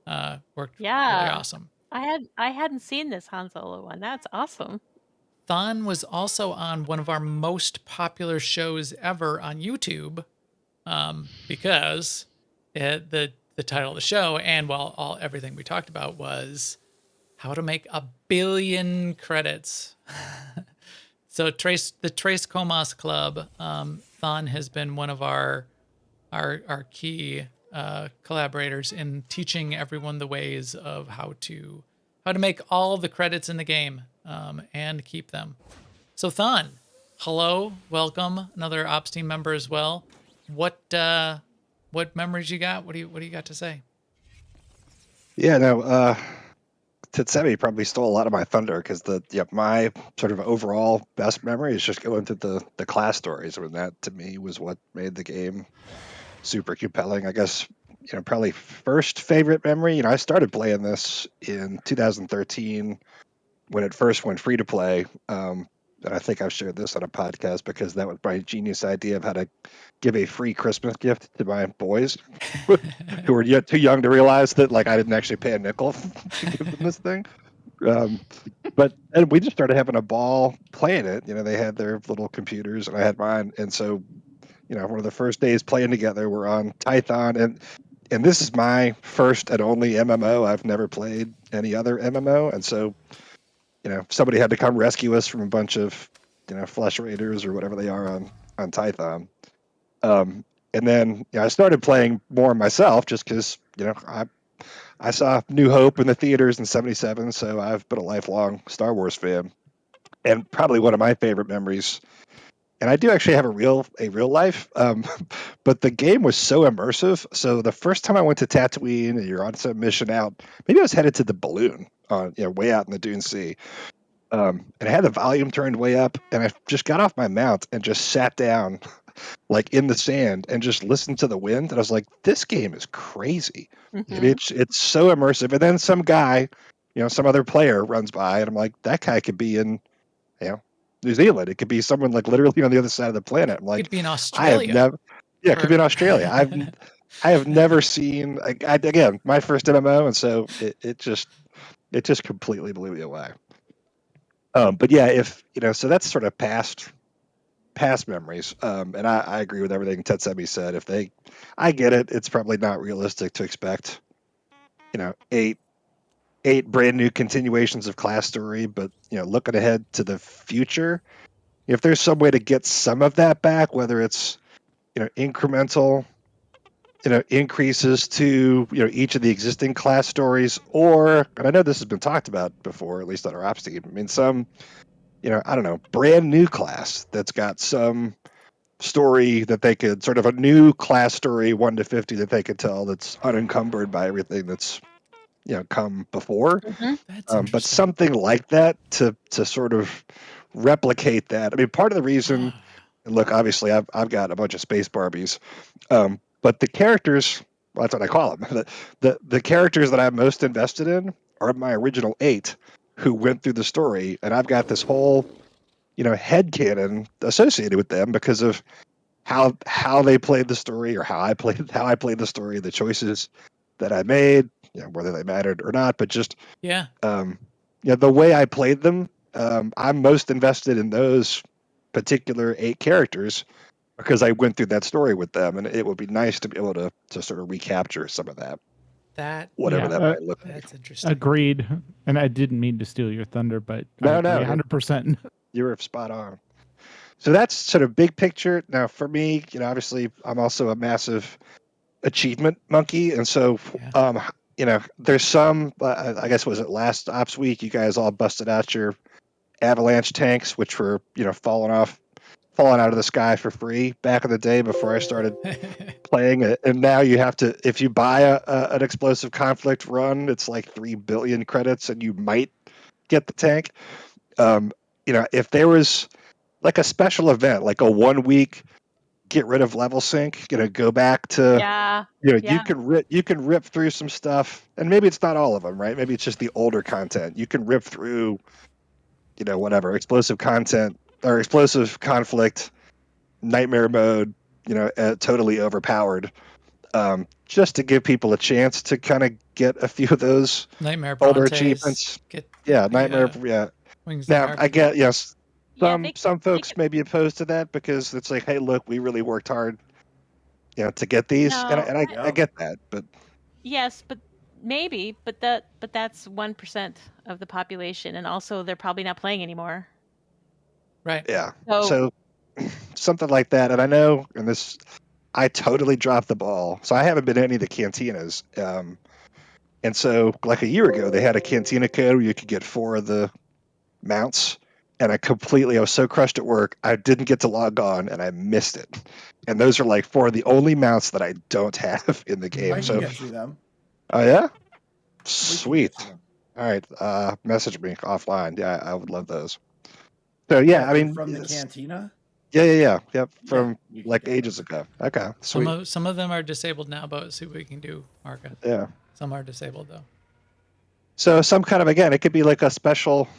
Worked really awesome. I hadn't seen this Han Solo one. That's awesome. Thon was also on one of our most popular shows ever on YouTube, because the title of the show and everything we talked about was how to make 1 billion credits. So the Trace Comas Club, Thon has been one of our key collaborators in teaching everyone the ways of how to make all the credits in the game and keep them. So Thon, hello, welcome, another Ops team member as well. What memories you got? What do you got to say? Yeah, no, Titsemi probably stole a lot of my thunder because my sort of overall best memory is just going through the class stories. When that to me was what made the game super compelling. I guess probably first favorite memory. I started playing this in 2013 when it first went free to play. And I think I've shared this on a podcast because that was my genius idea of how to give a free Christmas gift to my boys who were yet too young to realize that I didn't actually pay a nickel to give them this thing. And we just started having a ball playing it. They had their little computers and I had mine. And so, one of the first days playing together, we're on Tython, and this is my first and only MMO. I've never played any other MMO. And so, somebody had to come rescue us from a bunch of, flesh raiders or whatever they are on Tython. And then I started playing more myself just because, I saw New Hope in the theaters in '77, so I've been a lifelong Star Wars fan. And probably one of my favorite memories, and I do actually have a real life, but the game was so immersive. So the first time I went to Tatooine and you're on some mission out, maybe I was headed to the balloon on, way out in the Dune Sea. And I had the volume turned way up, and I just got off my mount and just sat down in the sand and just listened to the wind. And I was like, this game is crazy. Mhm. It's so immersive. And then some guy, some other player runs by, and I'm like, that guy could be in, New Zealand. It could be someone literally on the other side of the planet. I'm like, Could be in I have Australia. never, it could be in Australia. I have never seen, again, my first MMO. And so it just completely blew me away. But yeah, so that's sort of past memories. And I agree with everything Tetsemi said. I get it. It's probably not realistic to expect, 8 brand new continuations of class story, but looking ahead to the future, if there's some way to get some of that back, whether it's incremental increases to each of the existing class stories, or, and I know this has been talked about before, at least on our ops team, I mean some I don't know, brand new class that's got some story that they could sort of a new class story 1 to 50 that they could tell that's unencumbered by everything that's come before. That's But interesting. something like that to sort of replicate that. I mean, part of the reason, look, obviously I've got a bunch of space Barbies, but the characters, well, that's what I call them. The characters that I'm most invested in are my original 8 who went through the story, and I've got this whole headcanon associated with them because of how they played the story, or how I played the story, the choices that I made, whether they mattered or not, but just Yeah. the way I played them. I'm most invested in those particular 8 characters because I went through that story with them, and it would be nice to be able to sort of recapture some of that, whatever that might look like. That's interesting. Agreed. And I didn't mean to steal your thunder, but No, I agree no, 100%. you were spot on. So that's sort of big picture. Now, for me, obviously, I'm also a massive achievement monkey, and so there's some. I guess was it last Ops week? You guys all busted out your avalanche tanks, which were falling out of the sky for free back in the day before I started playing it. And now you have to, if you buy an explosive conflict run, it's like 3 billion credits, and you might get the tank. If there was like a special event, like a 1 week get rid of level sync, go back to you can rip through some stuff, and maybe it's not all of them, right? Maybe it's just the older content. You can rip through whatever explosive content or explosive conflict, nightmare mode, totally overpowered, just to give people a chance to kind of get a few of those Nightmare older Brontes, achievements. get Nightmare. Wings Now I get some they folks may be opposed to that because it's like, hey, look, we really worked hard, to get these, No, and I get that, but yes, but maybe, but that's 1% of the population, and also they're probably not playing anymore. Right. yeah. So So something like that, and I know, and this, I totally dropped the ball. So I haven't been in any of the cantinas, and so like a year ago, they had a cantina code where you could get 4 of the mounts. And I was so crushed at work, I didn't get to log on, and I missed it. And those are like 4 of the only mounts that I don't have in the game. I can So, get you them. oh yeah, We can sweet. get you them. All right, message me offline. Yeah, I would love those. So I Like mean, from the cantina. yep, from you can like get ages ago. Okay, sweet. Some of them are disabled now, but see what we can do, Marka. Yeah. Some are disabled though. So some kind of, again, it could be like a special,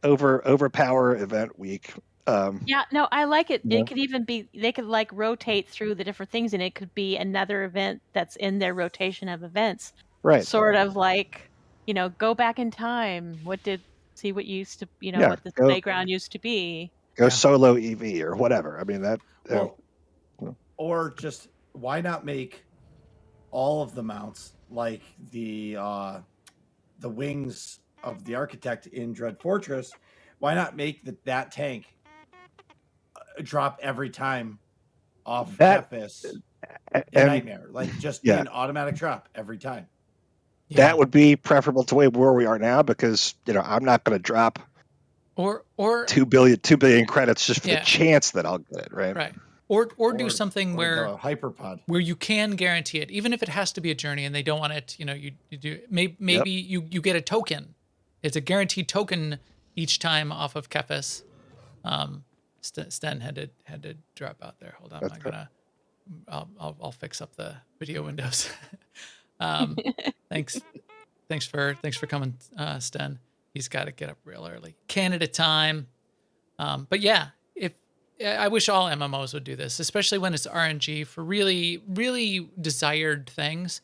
overpower event week. yeah, no, I like it. Yeah. It could even be they could like rotate through the different things, and it could be another event that's in their rotation of events. Right. Sort of like, go back in time. See what used to, Yeah, what the playground used to be. Go solo EV or whatever. I mean that. Well, or just why not make all of the mounts like the wings of the architect in Dread Fortress? Why not make that tank drop every time off Kefis in Nightmare? Like just be an automatic drop every time. That would be preferable to where we are now, because I'm not going to drop or 2 billion credits just for the chance that I'll get it, right? Or do something where the hyperpod, where you can guarantee it, even if it has to be a journey and they don't want it. You do maybe you get a token. It's a guaranteed token each time off of Kefis. Sten had to drop out there. Hold on, I'll fix up the video windows. Thanks for coming, Sten. He's got to get up real early. Canada time. But yeah, I wish all MMOs would do this, especially when it's RNG for really, really desired things.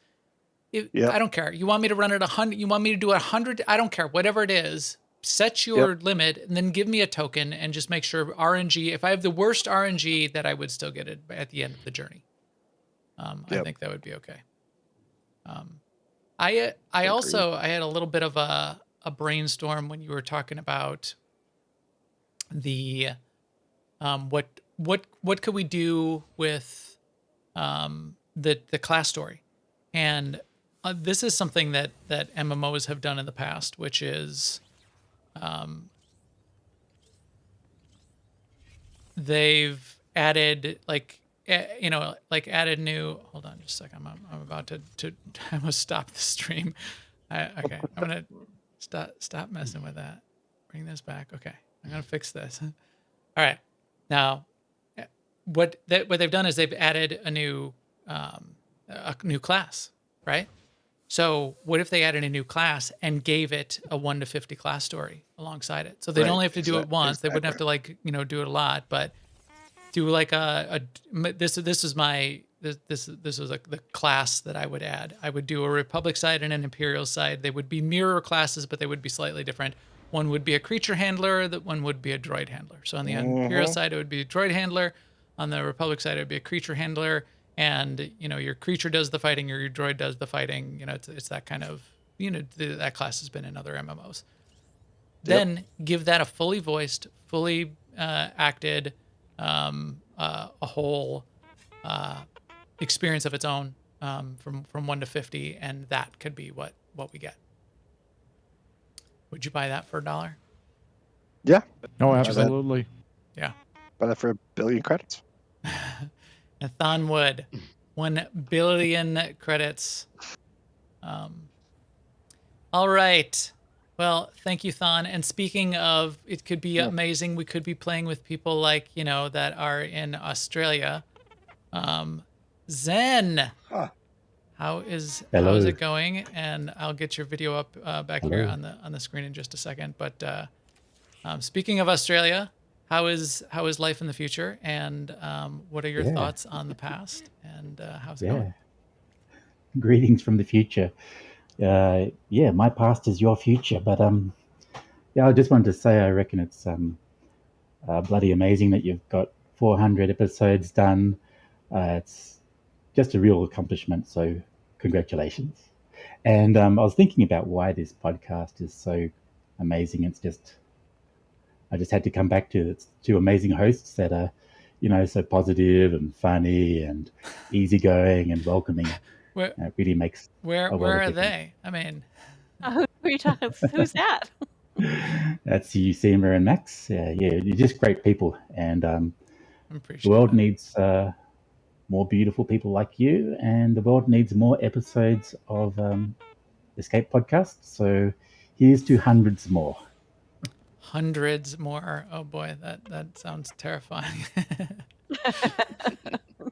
I don't care. You want me to run it 100? You want me to do 100? I don't care. Whatever it is, set your limit and then give me a token and just make sure RNG. If I have the worst RNG, that I would still get it at the end of the journey. I think that would be okay. I also had a little bit of a brainstorm when you were talking about the what could we do with the class story, and this is something that MMOs have done in the past, which is they've added added new. Hold on just a second. I'm about to I must stop the stream. Okay, I'm gonna stop messing with that. Bring this back. Okay, I'm gonna fix this. All right, now what they've done is they've added a new class, right? So what if they added a new class and gave it a 1 to 50 class story alongside it? So they'd only have to do it once. They wouldn't have to do it a lot, but do like this is like the class that I would add. I would do a Republic side and an Imperial side. They would be mirror classes, but they would be slightly different. One would be a creature handler, that one would be a droid handler. So on the Imperial side, it would be a droid handler. on the Republic side, it would be a creature handler, and your creature does the fighting or your droid does the fighting. It's that kind of that class has been in other MMOs. Then give that a fully voiced, fully acted, a whole experience of its own, from 1 to 50, and that could be what we get. Would you buy that for $1? Yeah. Oh, absolutely. Yeah. Buy that for 1 billion credits. Nathan Wood, 1 billion credits. All right. Well, thank you, Thon. And speaking of, it could be amazing. We could be playing with people like, that are in Australia. Zen, how is it going? And I'll get your video up back here on the screen in just a second. But speaking of Australia, how is life in the future? And what are your thoughts on the past? And how's it going? Greetings from the future. My past is your future, but I just wanted to say I reckon it's bloody amazing that you've got 400 episodes done. It's just a real accomplishment, so congratulations. And I was thinking about why this podcast is so amazing. I just had to come back to it's 2 amazing hosts that are, so positive and funny and easygoing and welcoming. It really makes where are they? I mean, who are you talking? Who's that? That's you, Seema and Max. You're just great people, and the world needs more beautiful people like you, and the world needs more episodes of Escape Podcast. So here's to hundreds more. Hundreds more. Oh boy, that sounds terrifying.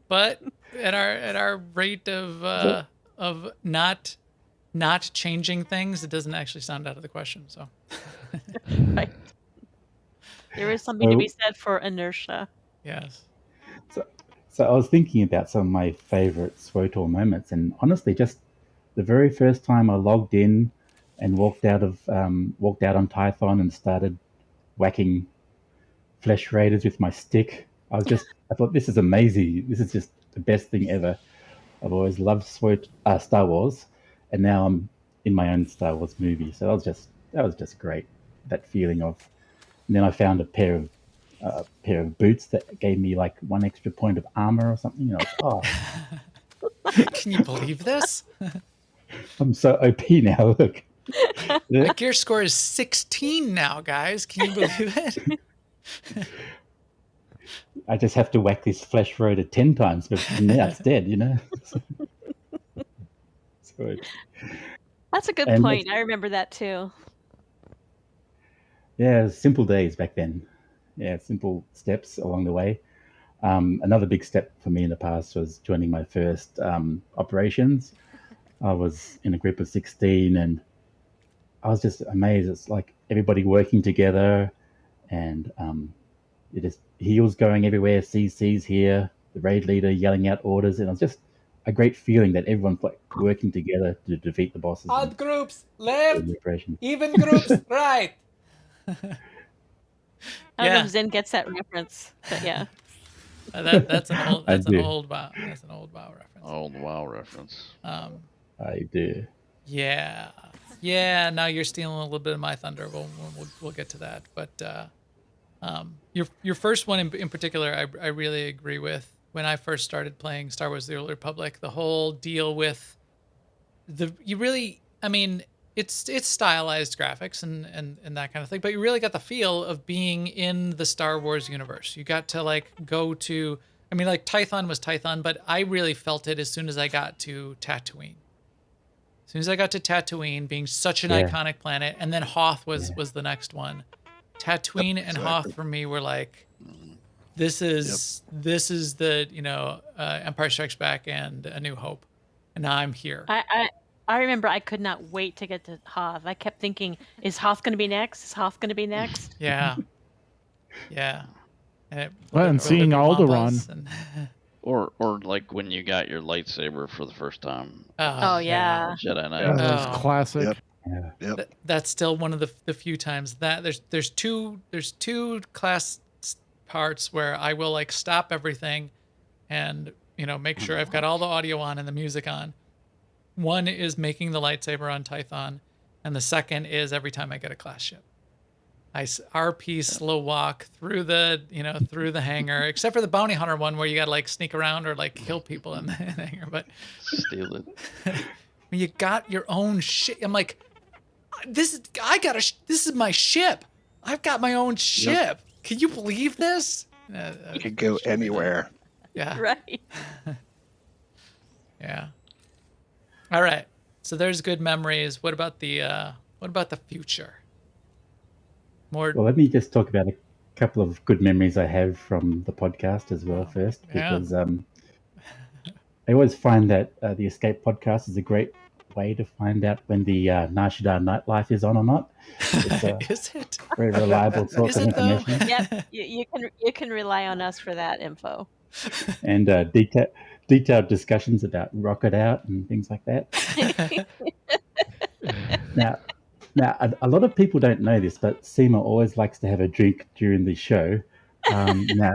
But at our rate of not changing things, it doesn't actually sound out of the question. So right. There is something to be said for inertia. Yes. So I was thinking about some of my favorite SWTOR moments, and honestly, just the very first time I logged in and walked out on Tython and started whacking flesh raiders with my stick. I thought, this is amazing. This is just the best thing ever. I've always loved Star Wars, and now I'm in my own Star Wars movie. So that was just great. That feeling of, and then I found a pair of boots that gave me like 1 extra point of armor or something. Can you believe this? I'm so OP now. Look, my gear score is 16 now, guys. Can you believe it? I just have to whack this flesh raider 10 times, but now it's dead. So, that's a good point. I remember that too. Yeah, simple days back then. Yeah, simple steps along the way. Another big step for me in the past was joining my first operations. I was in a group of 16, and I was just amazed. It's like everybody working together, and it just heals going everywhere. CC's here, the raid leader yelling out orders, and it was just a great feeling that everyone's like working together to defeat the bosses. Odd groups left, even groups right. I don't know if Zen gets that reference, but yeah. That's an old WoW reference. Old WoW reference. I do. Yeah. Now you're stealing a little bit of my thunder. We'll get to that. But your first one in particular, I really agree with. When I first started playing Star Wars: The Old Republic, the whole deal with it's stylized graphics and that kind of thing, but you really got the feel of being in the Star Wars universe. You got to go to, Tython was Tython, but I really felt it as soon as I got to Tatooine. As soon as I got to Tatooine, being such an iconic planet, and then Hoth was the next one. Tatooine and Hoth for me were like, this is the Empire Strikes Back and A New Hope, and now I'm here. I remember I could not wait to get to Hoth. I kept thinking, is Hoth going to be next? Is Hoth going to be next? Yeah. And seeing Alderaan. Or like when you got your lightsaber for the first time. Oh yeah. Jedi Knight. Yeah, that was classic. Yep. That's still one of the few times that there's two class parts where I will like stop everything and, you know, make sure I've got all the audio on and the music on. One is making the lightsaber on Tython, and the second is every time I get a class ship. I RP slow walk through the, you know, through the hangar, except for the bounty hunter one where you gotta like sneak around or like kill people in the hangar. But steal it. When you got your own shit, I'm like, this is my ship. I've got my own ship. Can you believe this? You could go anywhere. Yeah. Right. Yeah. All right. So there's good memories. What about the future? More. Well, let me just talk about a couple of good memories I have from the podcast as well first, yeah. because I always find that the Escape podcast is a great way to find out when the Nashidar nightlife is on or not. It's Is it? very reliable source of information. Yep, you can rely on us for that info. And detailed discussions about Rocket Out and things like that. Now, a lot of people don't know this, but Seema always likes to have a drink during the show. Now,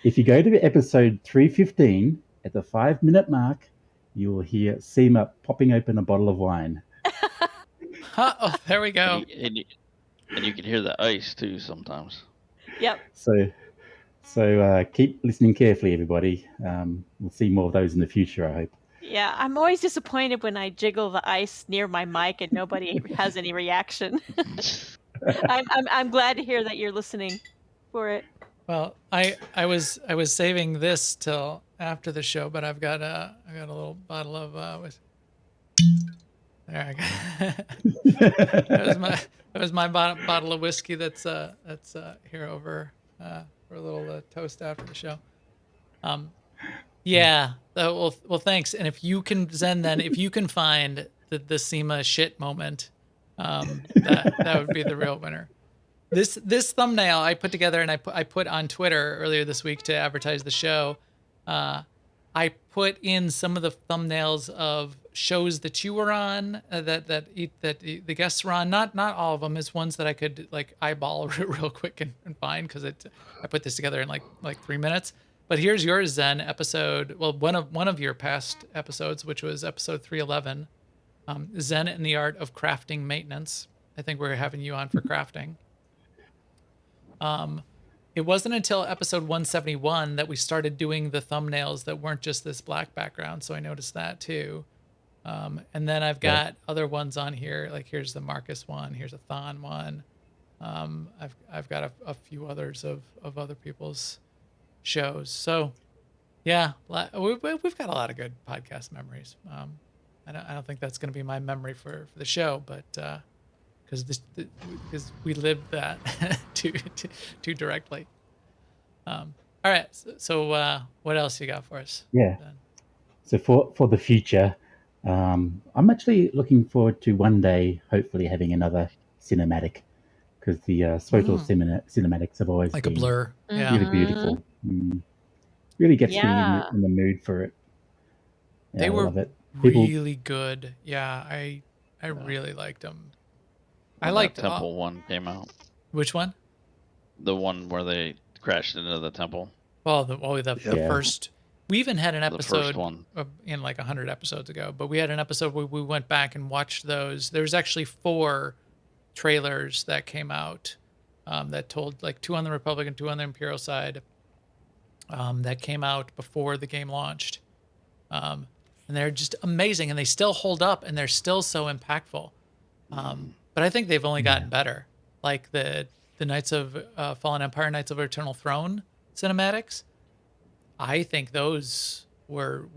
if you go to episode 315, at the 5-minute mark, you will hear Seema popping open a bottle of wine. Oh, there we go. And you can hear the ice too sometimes. Yep. So keep listening carefully, everybody. We'll see more of those in the future, I hope. Yeah, I'm always disappointed when I jiggle the ice near my mic and nobody has any reaction. I'm glad to hear that you're listening for it. Well, I was saving this till after the show, but I've got a little bottle of there I go. that was my bottle of whiskey that's here over for a little toast after the show. Yeah. Well, thanks. And if you can find the Seema shit moment, that would be the real winner. This thumbnail I put together and I put on Twitter earlier this week to advertise the show. I put in some of the thumbnails of shows that you were on, that the guests were on. Not all of them. It's ones that I could like eyeball real quick and find because I put this together in like 3 minutes. But here's yours, Zen episode. Well, one of your past episodes, which was episode 311, Zen and the Art of Crafting Maintenance. I think we're having you on for crafting. It wasn't until episode 171 that we started doing the thumbnails that weren't just this black background. So I noticed that too. And then I've got other ones on here. Like here's the Marcus one. Here's a Thon one. I've got a few others of other people's shows. So yeah, we've got a lot of good podcast memories. I don't think that's going to be my memory for the show, but because we lived that too directly. All right, so what else you got for us? Yeah. Then? So for the future, I'm actually looking forward to one day hopefully having another cinematic, because the SWTOR cinematics have always like been a blur. Yeah. really beautiful. Really gets me in the mood for it. Yeah, they were love it. really good. Yeah, I really liked them. I liked Temple one came out. Which one? The one where they crashed into the temple. Well, the first. We even had an episode one. In like 100 episodes ago, but we had an episode where we went back and watched those. There was actually 4 trailers that came out that told like 2 on the Republic and 2 on the Imperial side that came out before the game launched. And they're just amazing, and they still hold up, and they're still so impactful. But I think they've only gotten better. Like the Knights of Fallen Empire, Knights of Eternal Throne cinematics. I think those were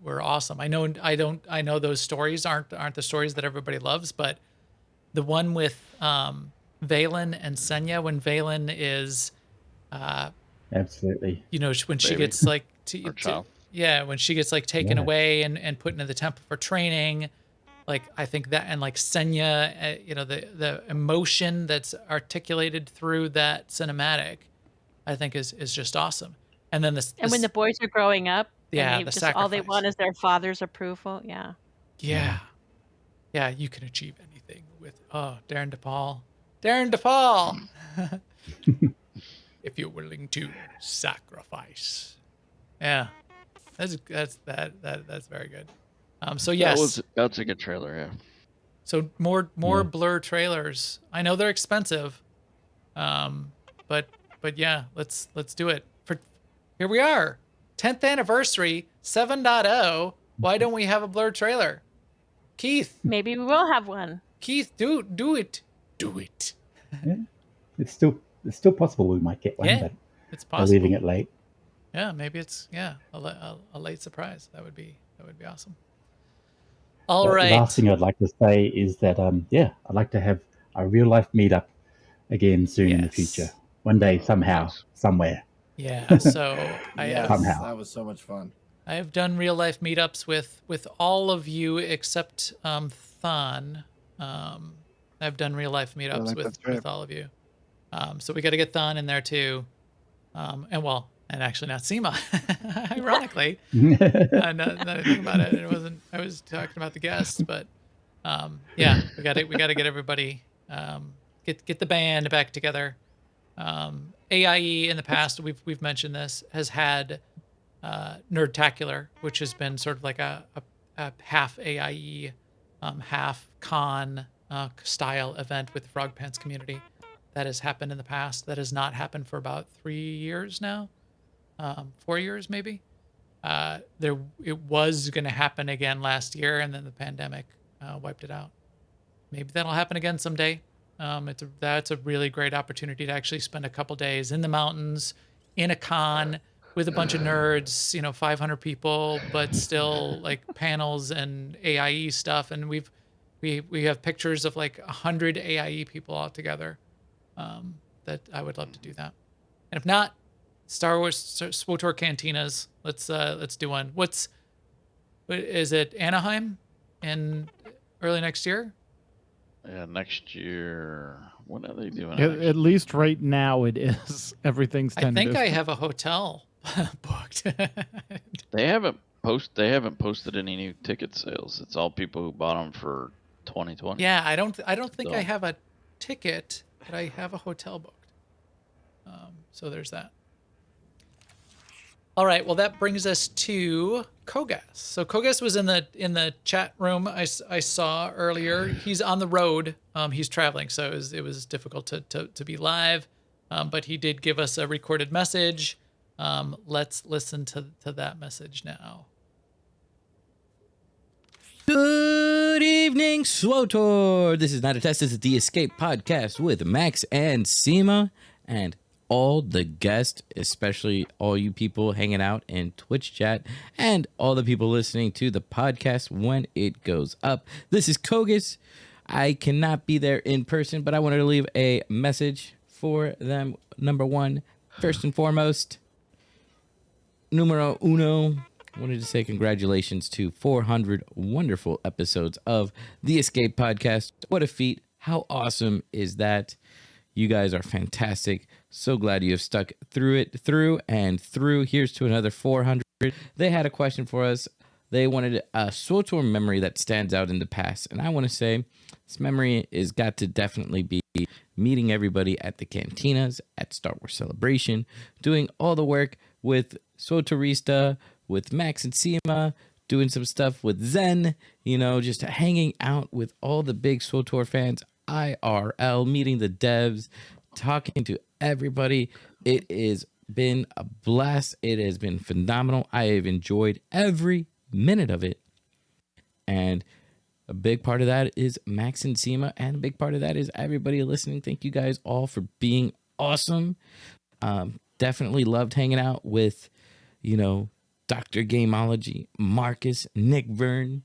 awesome. I know those stories aren't the stories that everybody loves, but the one with Valen and Senya, when Valen is absolutely, you know, when she gets like when she gets like taken away and put into the temple for training. Like I think that, and like Senya, you know, the emotion that's articulated through that cinematic, I think is just awesome. And then and when the boys are growing up, yeah, and all they want is their father's approval. Yeah. You can achieve anything with Darren DePaul. if you're willing to sacrifice. Yeah, that's very good. So yes, That's a good trailer. Yeah. so more Blur trailers. I know they're expensive, but yeah, let's do it. For here we are, 10th anniversary 7.0. Why don't we have a Blur trailer? Keith, Maybe we will have one. Keith, do it. Yeah. It's still possible we might get one, Yeah, but it's they're possible. leaving it late. Yeah, maybe it's a late surprise. That would be awesome. All right. The last thing I'd like to say is that I'd like to have a real life meetup again soon in the future. One day, somehow, somewhere. Yeah. So Yes, that was so much fun. I have done real life meetups with all of you except Thon. I've done real life meetups with all of you. So we got to get Thon in there too. And actually not Seema, ironically. Now that I think about it, I was talking about the guests, but yeah, we got to get everybody, get the band back together. AIE in the past, we've mentioned this, has had Nerdtacular, which has been sort of like a half AIE, half con style event with the Frog Pants community. That has happened in the past. That has not happened for about 3 years now. 4 years maybe. It was going to happen again last year, and then the pandemic wiped it out. Maybe that'll happen again someday. That's a really great opportunity to actually spend a couple days in the mountains, in a con with a bunch of nerds, 500 people, but still like panels and AIE stuff. And we have pictures of like 100 AIE people all together. That I would love to do that. And if not, Star Wars SWTOR cantinas. Let's do one. What is it? Anaheim in early next year? Yeah, next year. What are they doing? At least right now it is. Everything's tentative. I think I have a hotel booked. They haven't posted any new ticket sales. It's all people who bought them for 2020. Yeah, I don't think I have a ticket, but I have a hotel booked. So there's that. All right, well that brings us to Kogas. So Kogas was in the chat room I saw earlier. He's on the road. He's traveling, so it was difficult to be live. But he did give us a recorded message. Let's listen to that message now. Good evening, SWTOR. This is Not a Test. This is the Escape Podcast with Max and Seema and all the guests, especially all you people hanging out in Twitch chat and all the people listening to the podcast when it goes up. This is Kogas. I cannot be there in person, but I wanted to leave a message for them. Number one, first and foremost, numero uno, I wanted to say congratulations to 400 wonderful episodes of the Escape Podcast. What a feat. How awesome is that? You guys are fantastic. So glad you have stuck through it, through. Here's to another 400. They had a question for us. They wanted a SWTOR memory that stands out in the past. And I want to say this memory has got to definitely be meeting everybody at the cantinas, at Star Wars Celebration, doing all the work with SWTORista, with Max and Seema, doing some stuff with Zen, just hanging out with all the big SWTOR fans, IRL, meeting the devs, talking to everybody. It has been a blast. It has been phenomenal. I have enjoyed every minute of it. And a big part of that is Max and Seema, and a big part of that is everybody listening. Thank you guys all for being awesome. Definitely loved hanging out with, Dr. Gameology, Marcus, Nick Vern.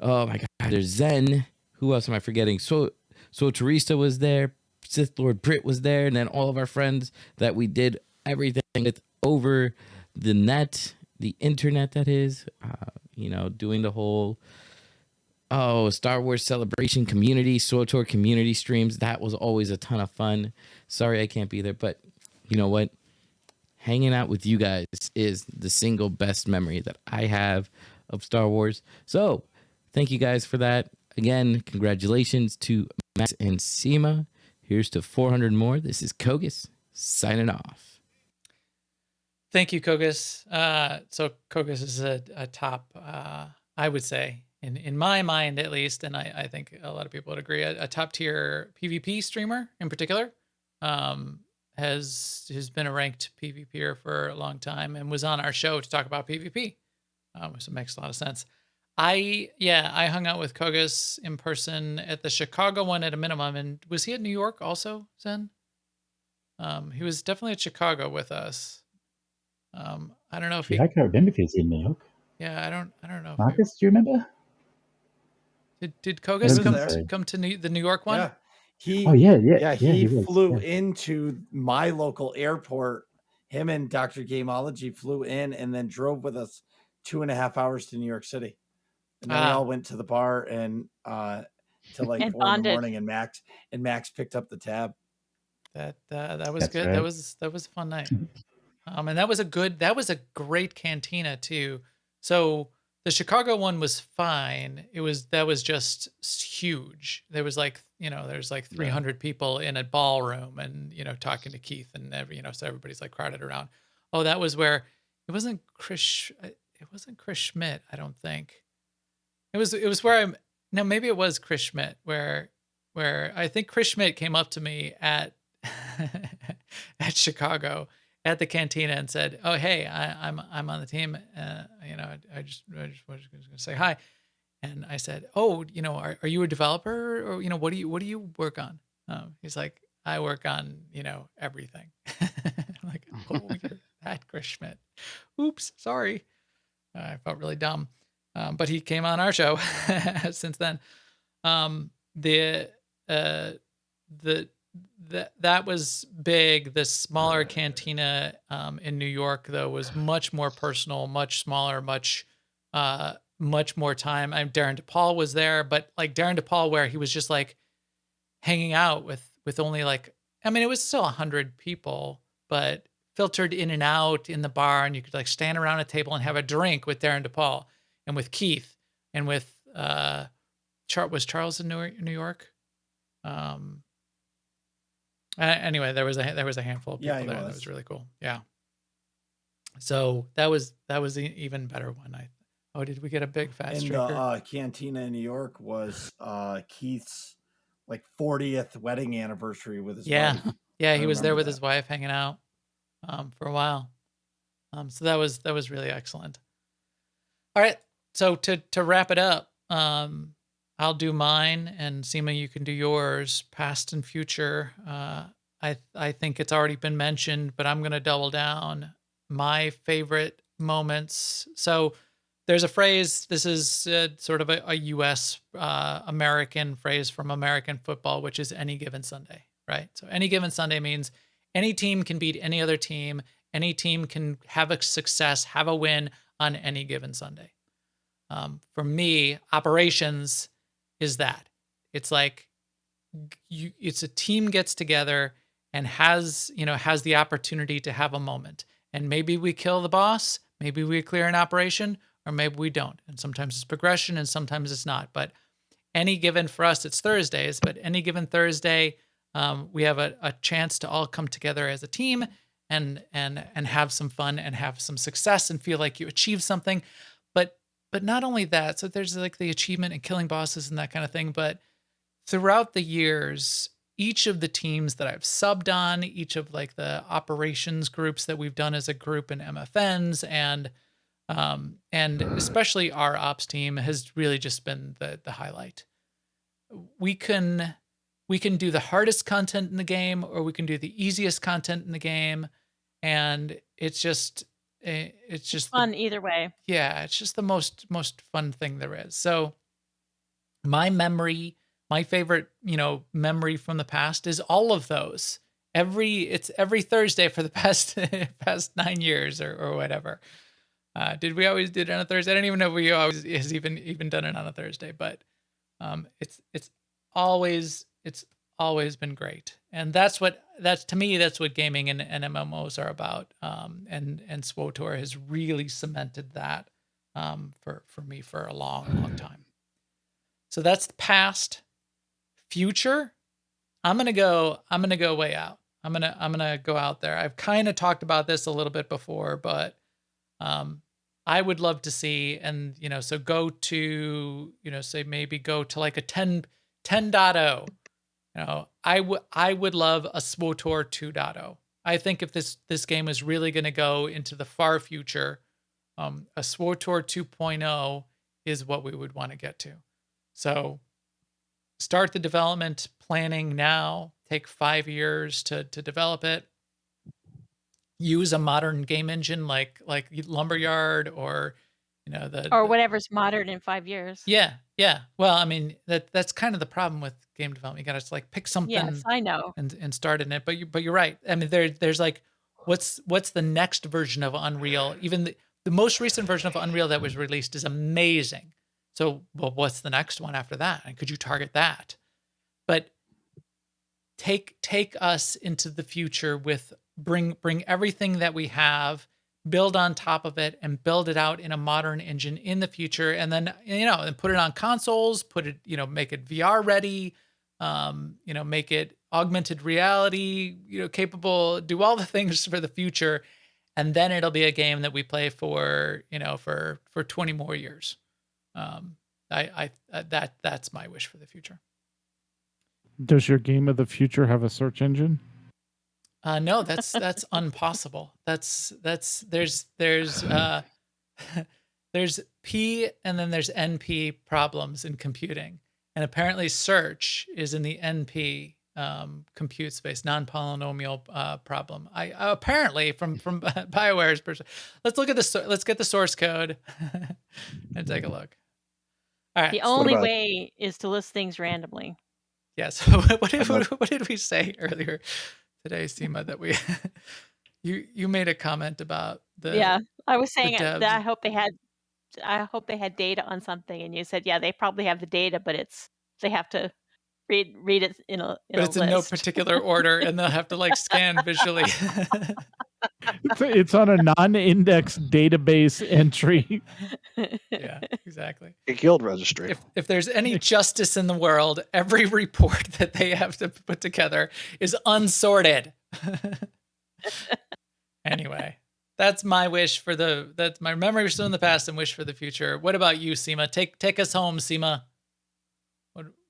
Oh my God, there's Zen. Who else am I forgetting? So Teresa was there. Sith Lord Brit was there. And then all of our friends that we did everything with over the net, the internet, that is, doing the whole, Star Wars Celebration community, SWTOR community streams. That was always a ton of fun. Sorry I can't be there, but you know what? Hanging out with you guys is the single best memory that I have of Star Wars. So thank you guys for that. Again, congratulations to Max and Seema. Here's to 400 more. This is Kogas signing off. Thank you, Kogus. So Kogus is a top, I would say, in my mind at least, and I think a lot of people would agree, a top tier PvP streamer in particular. Has been a ranked PvPer for a long time and was on our show to talk about PvP, which makes a lot of sense. I hung out with Kogus in person at the Chicago one at a minimum, and was he at New York also, Zen? He was definitely at Chicago with us. I don't know if Yeah, I can't remember if he was in New York. Yeah, I don't know. Marcus, do you remember? Did Kogus I don't think so. come to the New York one? Yeah. He he was, flew yeah. into my local airport. Him and Dr. Gameology flew in and then drove with us 2.5 hours to New York City. And then we all went to the bar and till like And 4 in the bonded. morning, and Max picked up the tab. That was That's good. right. That was a fun night. And that was a great cantina too. So the Chicago one was fine. That was just huge. There was like, there's like 300 people in a ballroom and, talking to Keith and so everybody's like crowded around. Oh, that was where it wasn't Chris Schmidt, I don't think. It was where maybe it was Chris Schmidt where I think Chris Schmidt came up to me at at Chicago at the cantina and said, "Oh, hey, I'm on the team. I just was going to say hi." And I said, "Oh, are you a developer, or what do you work on?" He's like, "I work on everything." I'm like, "Oh, you're that Chris Schmidt. Oops, sorry." I felt really dumb, but he came on our show since then. That was big. The smaller cantina in New York, though, was much more personal, much smaller, much more time. Darren DePaul was there, but like Darren DePaul, where he was just like hanging out with only like, it was still 100 people, but filtered in and out in the bar, and you could like stand around a table and have a drink with Darren DePaul and with Keith and with was Charles in New York? Anyway, there was a handful of people there. That was really cool. Yeah. So that was an even better one. Did we get a big fat streaker? The cantina in New York was Keith's like 40th wedding anniversary with his wife. Yeah, he was there with his wife hanging out for a while. So that was really excellent. All right. So to wrap it up, I'll do mine, and Seema, you can do yours, past and future. I think it's already been mentioned, but I'm going to double down. My favorite moments. So there's a phrase, this is sort of a U.S. American phrase from American football, which is any given Sunday, right? So any given Sunday means any team can beat any other team. Any team can have a success, have a win on any given Sunday. For me, operations is that. It's like it's a team gets together and has the opportunity to have a moment. And maybe we kill the boss, maybe we clear an operation, or maybe we don't. And sometimes it's progression and sometimes it's not. But any given, for us, it's Thursdays, but any given Thursday, we have a chance to all come together as a team and have some fun and have some success and feel like you achieved something. But not only that, so there's like the achievement and killing bosses and that kind of thing, but throughout the years, each of the teams that I've subbed on, each of like the operations groups that we've done as a group in MFNs, and especially our ops team has really just been the highlight. We can do the hardest content in the game, or we can do the easiest content in the game, and it's just fun either way. Yeah, it's just the most fun thing there is. So my favorite, memory from the past is all of those. It's every Thursday for the past 9 years or whatever. Did we always do it on a Thursday? I don't even know if we always has even done it on a Thursday, but it's always been great. And that's to me, that's what gaming and MMOs are about. And SWTOR has really cemented that for me for a long time. So that's the past. Future, I'm gonna go way out. I'm gonna go out there. I've kind of talked about this a little bit before, but I would love to see, and so go to say maybe go to like a 10.0. I would love a SWTOR 2.0. I think if this game is really going to go into the far future, a SWTOR 2.0 is what we would want to get to. So start the development planning now. Take 5 years to develop it. Use a modern game engine like Lumberyard or or whatever's modern in 5 years. Yeah. Well, I mean that's kind of the problem with game development. You got to like pick something. Yes, I know. And start in it. But you're right. I mean there's like what's the next version of Unreal? Even the most recent version of Unreal that was released is amazing. So, well, what's the next one after that? And could you target that? But take us into the future with bring everything that we have, build on top of it, and build it out in a modern engine in the future, and then and put it on consoles, put it make it VR ready, make it augmented reality capable, do all the things for the future, and then it'll be a game that we play for 20 more years. That's my wish for the future. Does your game of the future have a search engine? No, that's impossible. There's P and then there's NP problems in computing, and apparently search is in the NP compute space, non-polynomial problem. I apparently from BioWare's perspective. Let's get the source code and take a look. All right. The only way is to list things randomly. Yes. What did we say earlier today, Seema? That you made a comment about the I was saying that I hope they had data on something, and you said they probably have the data, but they have to read it in a it's list. In no particular order, and they'll have to like scan visually. It's on a non-indexed database entry. Yeah, exactly. A guild registry. If there's any justice in the world, every report that they have to put together is unsorted. Anyway, that's my wish that's my memory of in the past and wish for the future. What about you, Seema? Take us home, Seema.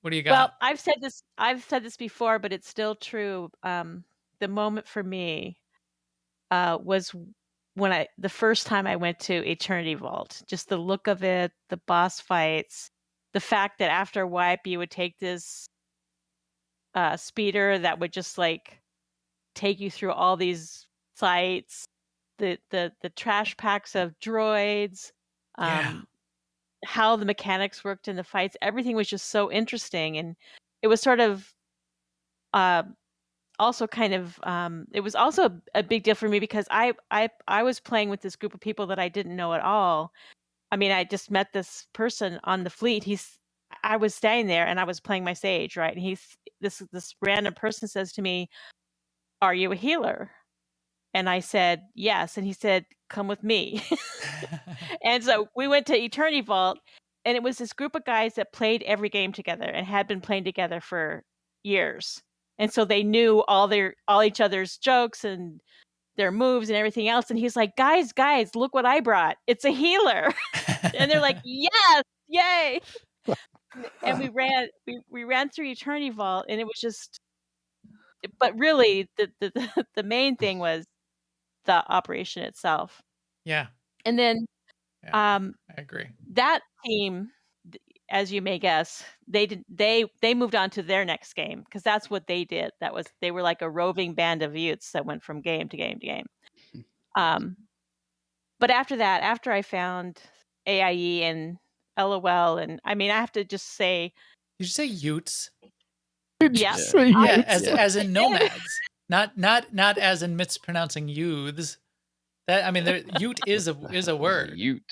What do you got? Well, I've said this before, but it's still true. The moment for me was when the first time I went to Eternity Vault. Just the look of it, the boss fights, the fact that after wipe you would take this speeder that would just like take you through all these sites, the trash packs of droids, how the mechanics worked in the fights. Everything was just so interesting, and it was sort of also kind of it was also a big deal for me because I was playing with this group of people that I didn't know at all. I mean, I just met this person on the fleet. I was standing there and I was playing my Sage, right? And this random person says to me, "Are you a healer?" And I said, "Yes." And he said, "Come with me." And so we went to Eternity Vault, and it was this group of guys that played every game together and had been playing together for years. And so they knew all each other's jokes and their moves and everything else. And he's like, guys, look what I brought. It's a healer. And they're like, yes, yay. And we ran through Eternity Vault, and it was just, but really the main thing was the operation itself. Yeah. And then I agree. That team, as you may guess, they moved on to their next game because that's what they did. They were like a roving band of youths that went from game to game to game. But after that, after I found AIE and LOL, and I mean, I have to just say, did you say Utes? Yeah, as in nomads, not as in mispronouncing youths. That I mean, Ute is a word. Ute.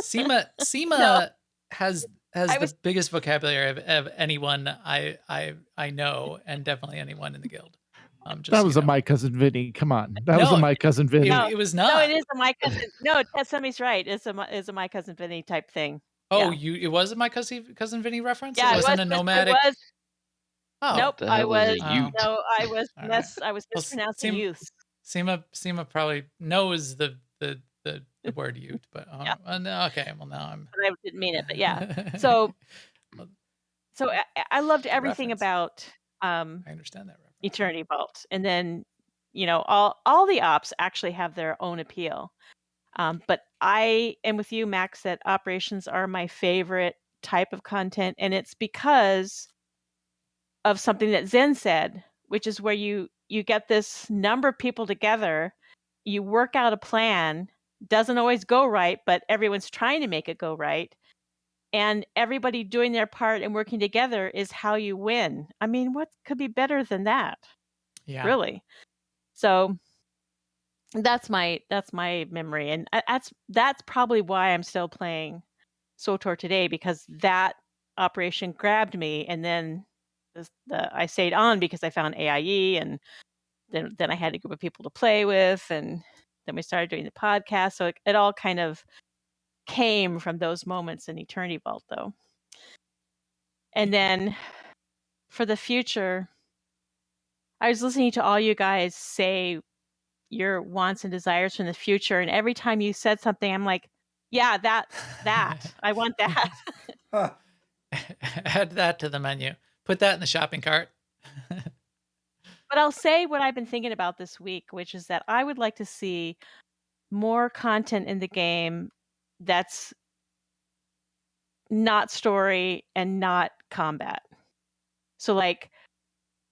Seema No. has the biggest vocabulary of anyone I know, and definitely anyone in the guild. That was My Cousin Vinny. Come on, that was a My Cousin Vinny. It was not. No, it is a My Cousin. No, Tessemi's right. It's a My Cousin Vinny type thing. Oh, it was a My Cousin Vinny reference. Yeah, it wasn't a nomadic. Oh, Nope, The I hell is a was Ute? no, I was all right. I was Well, mispronouncing youth. Seema probably knows the word Ute, but Yeah. no, okay. Well, now I'm. But I didn't mean it, but yeah. So Well, I loved it's a everything reference. about I understand that reference. Eternity Vault, and then all the ops actually have their own appeal. But I am with you, Max, that operations are my favorite type of content, and it's because of something that Zen said, which is where you get this number of people together, you work out a plan, doesn't always go right, but everyone's trying to make it go right. And everybody doing their part and working together is how you win. I mean, what could be better than that? Yeah. Really. So that's my memory, and that's probably why I'm still playing SWTOR today, because that operation grabbed me, and then I stayed on because I found AIE, and then I had a group of people to play with, and then we started doing the podcast. So it all kind of came from those moments in Eternity Vault, though. And then for the future, I was listening to all you guys say your wants and desires from the future, and every time you said something, I'm like, yeah, that I want that. Add that to the menu. Put that in the shopping cart. But I'll say what I've been thinking about this week, which is that I would like to see more content in the game that's not story and not combat. So like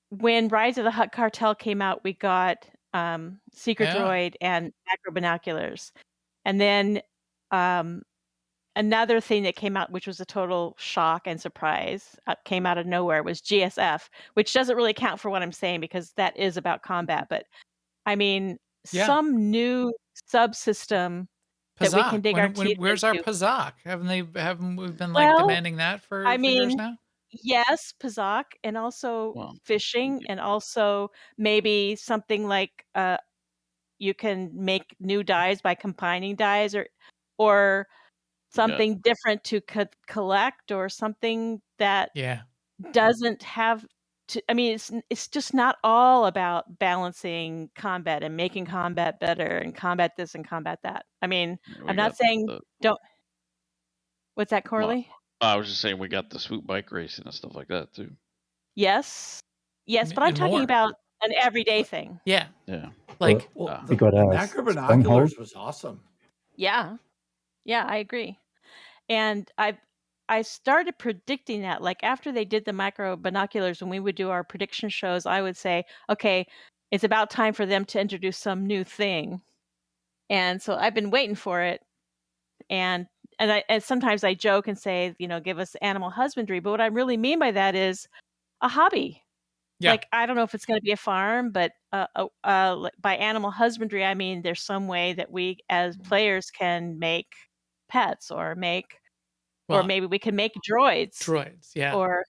when Rise of the Hutt Cartel came out, we got Seeker Yeah. Droid and macro binoculars. And then another thing that came out, which was a total shock and surprise, came out of nowhere, was GSF, which doesn't really count for what I'm saying because that is about combat. But I mean, Yeah. some new subsystem that we can Pazak. dig our teeth Where's our into. Pazak? Haven't we been like Well, demanding that for I years mean, now? yes, Pazak, and also Well, fishing, and also maybe something like you can make new dyes by combining dyes, or something different to collect, or something that Yeah. doesn't have to. I mean, it's just not all about balancing combat and making combat better and combat this and combat that. I mean, we I'm not got saying the. don't. What's that, Well, Corley? I was just saying we got the swoop bike racing and stuff like that too. Yes, but I'm and talking more. about an everyday thing. Yeah. Yeah. Like Well, we got the a macro stronghold. binoculars was awesome. Yeah, I agree. And I started predicting that, like after they did the micro binoculars, when we would do our prediction shows, I would say, okay, it's about time for them to introduce some new thing. And so I've been waiting for it. And sometimes I joke and say, give us animal husbandry. But what I really mean by that is a hobby. Yeah. Like, I don't know if it's going to be a farm, but by animal husbandry, I mean there's some way that we as players can make pets, or maybe we can make droids. Yeah. Or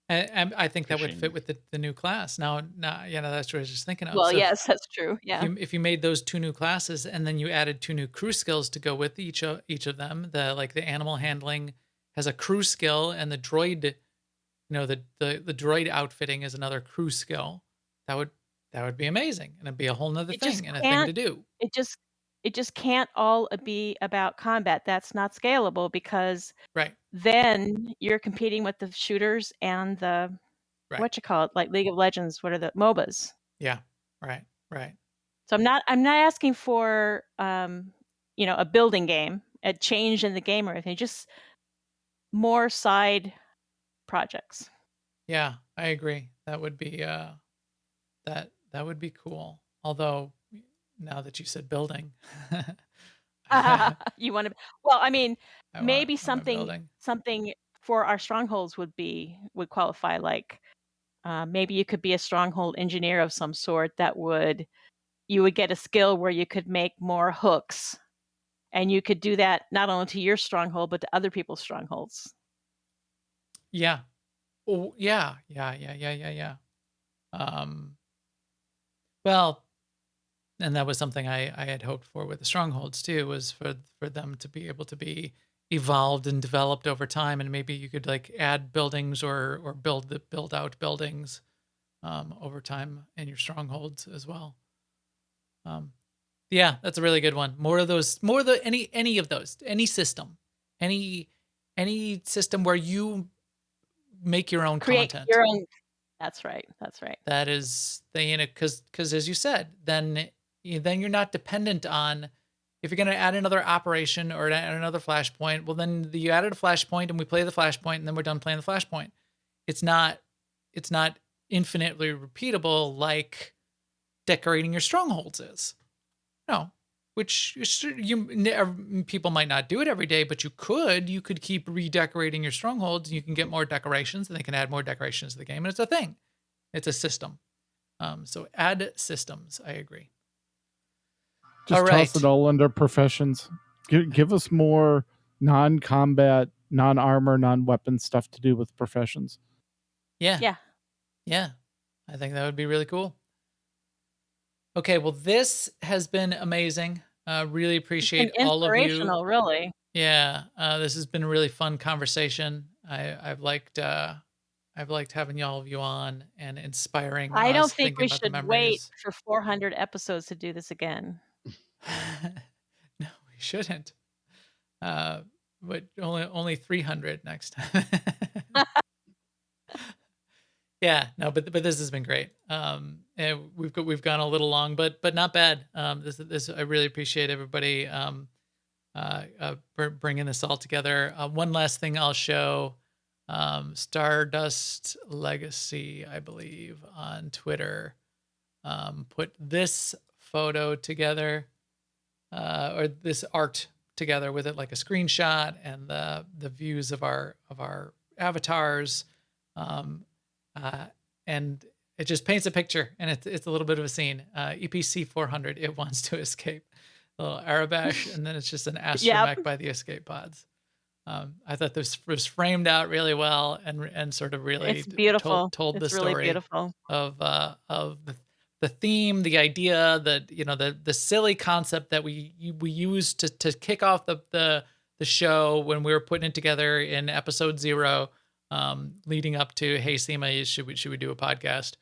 And I think that would Fishing. fit with the new class. Now, that's what I was just thinking of. well, So yes, that's true. Yeah. if you made those 2 new classes and then you added 2 new crew skills to go with each of them, the animal handling has a crew skill, and the droid, the droid outfitting is another crew skill. That would be amazing, and it'd be a whole nother It just thing and a thing to do. It just can't all be about combat. That's not scalable, because Right. then you're competing with the shooters and the Right. like League of Legends. What are the MOBAs? Yeah. Right. So I'm not asking for a building game, a change in the game or anything, just more side projects. Yeah, I agree. That would be that would be cool. Although now that you said building, You want to? Well, I mean, maybe I want building. something for our strongholds would qualify. Like maybe you could be a stronghold engineer of some sort. You would get a skill where you could make more hooks, and you could do that not only to your stronghold but to other people's strongholds. Yeah. Oh, yeah. Well, and that was something I had hoped for with the strongholds too, was for them to be able to be evolved and developed over time, and maybe you could like add buildings or build out buildings over time in your strongholds as well. Yeah, that's a really good one. More of those, any of those, any system where you make your own Create content. your own. That's right. That's right. That is the, because as you said, then you're not dependent on, if you're going to add another operation or add another flashpoint, well, then you added a flashpoint and we play the flashpoint and then we're done playing the flashpoint. It's not infinitely repeatable like decorating your strongholds is. No, which people might not do it every day, but you could keep redecorating your strongholds and you can get more decorations and they can add more decorations to the game. And it's a thing. It's a system. So add systems. I agree. Just all right. toss it all under professions. Give us more non-combat, non-armor, non-weapon stuff to do with professions. Yeah. I think that would be really cool. Okay, well, this has been amazing. Really appreciate all of you. Inspirational, really. Yeah, this has been a really fun conversation. I've liked having all of you on and inspiring. I don't us, think thinking we about the should wait memories. for 400 episodes to do this again. No, we shouldn't. But only 300 next time. Yeah, no, but this has been great. And we've gone a little long, but not bad. This I really appreciate everybody bringing this all together. One last thing I'll show, Stardust Legacy, I believe, on Twitter, put this photo together, or this art together with it, like a screenshot and the views of our avatars. And it just paints a picture, and it's a little bit of a scene. EPC 400, it wants to escape. A little Arabash, and then it's just an astromech by the escape pods. I thought this was framed out really well and sort of really It's beautiful. told It's the really story beautiful. of the theme, the idea, that the silly concept that we used to kick off the show when we were putting it together in episode 0. Leading up to, hey Seema, should we do a podcast?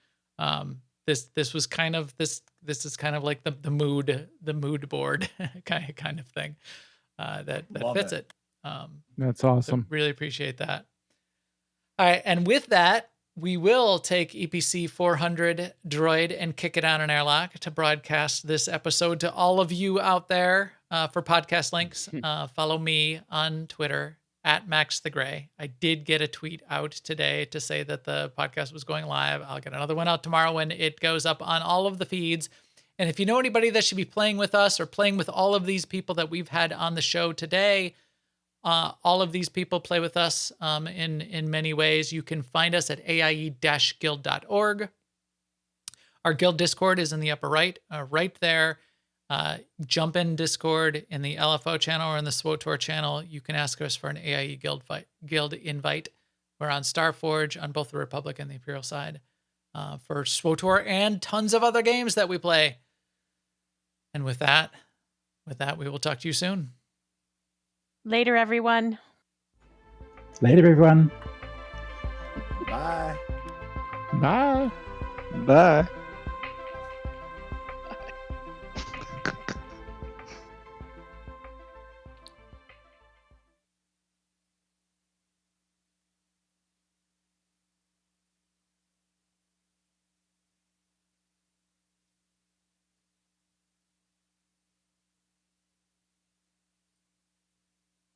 This was kind of this is kind of like the mood board kind of thing that fits it. That's awesome. So really appreciate that. All right, and with that, we will take EPC 400 droid and kick it out an airlock to broadcast this episode to all of you out there. For podcast links, follow me on Twitter @MaxTheGray. I did get a tweet out today to say that the podcast was going live. I'll get another one out tomorrow when it goes up on all of the feeds. And if you know anybody that should be playing with us or playing with all of these people that we've had on the show today, all of these people play with us in many ways. You can find us at aie-guild.org. Our guild Discord is in the upper right there. Jump in Discord in the LFO channel or in the SWTOR channel. You can ask us for an AIE guild invite. We're on Starforge on both the Republic and the Imperial side for SWTOR and tons of other games that we play. And with that, we will talk to you soon. Later, everyone. Later, everyone. Bye. Bye. Bye.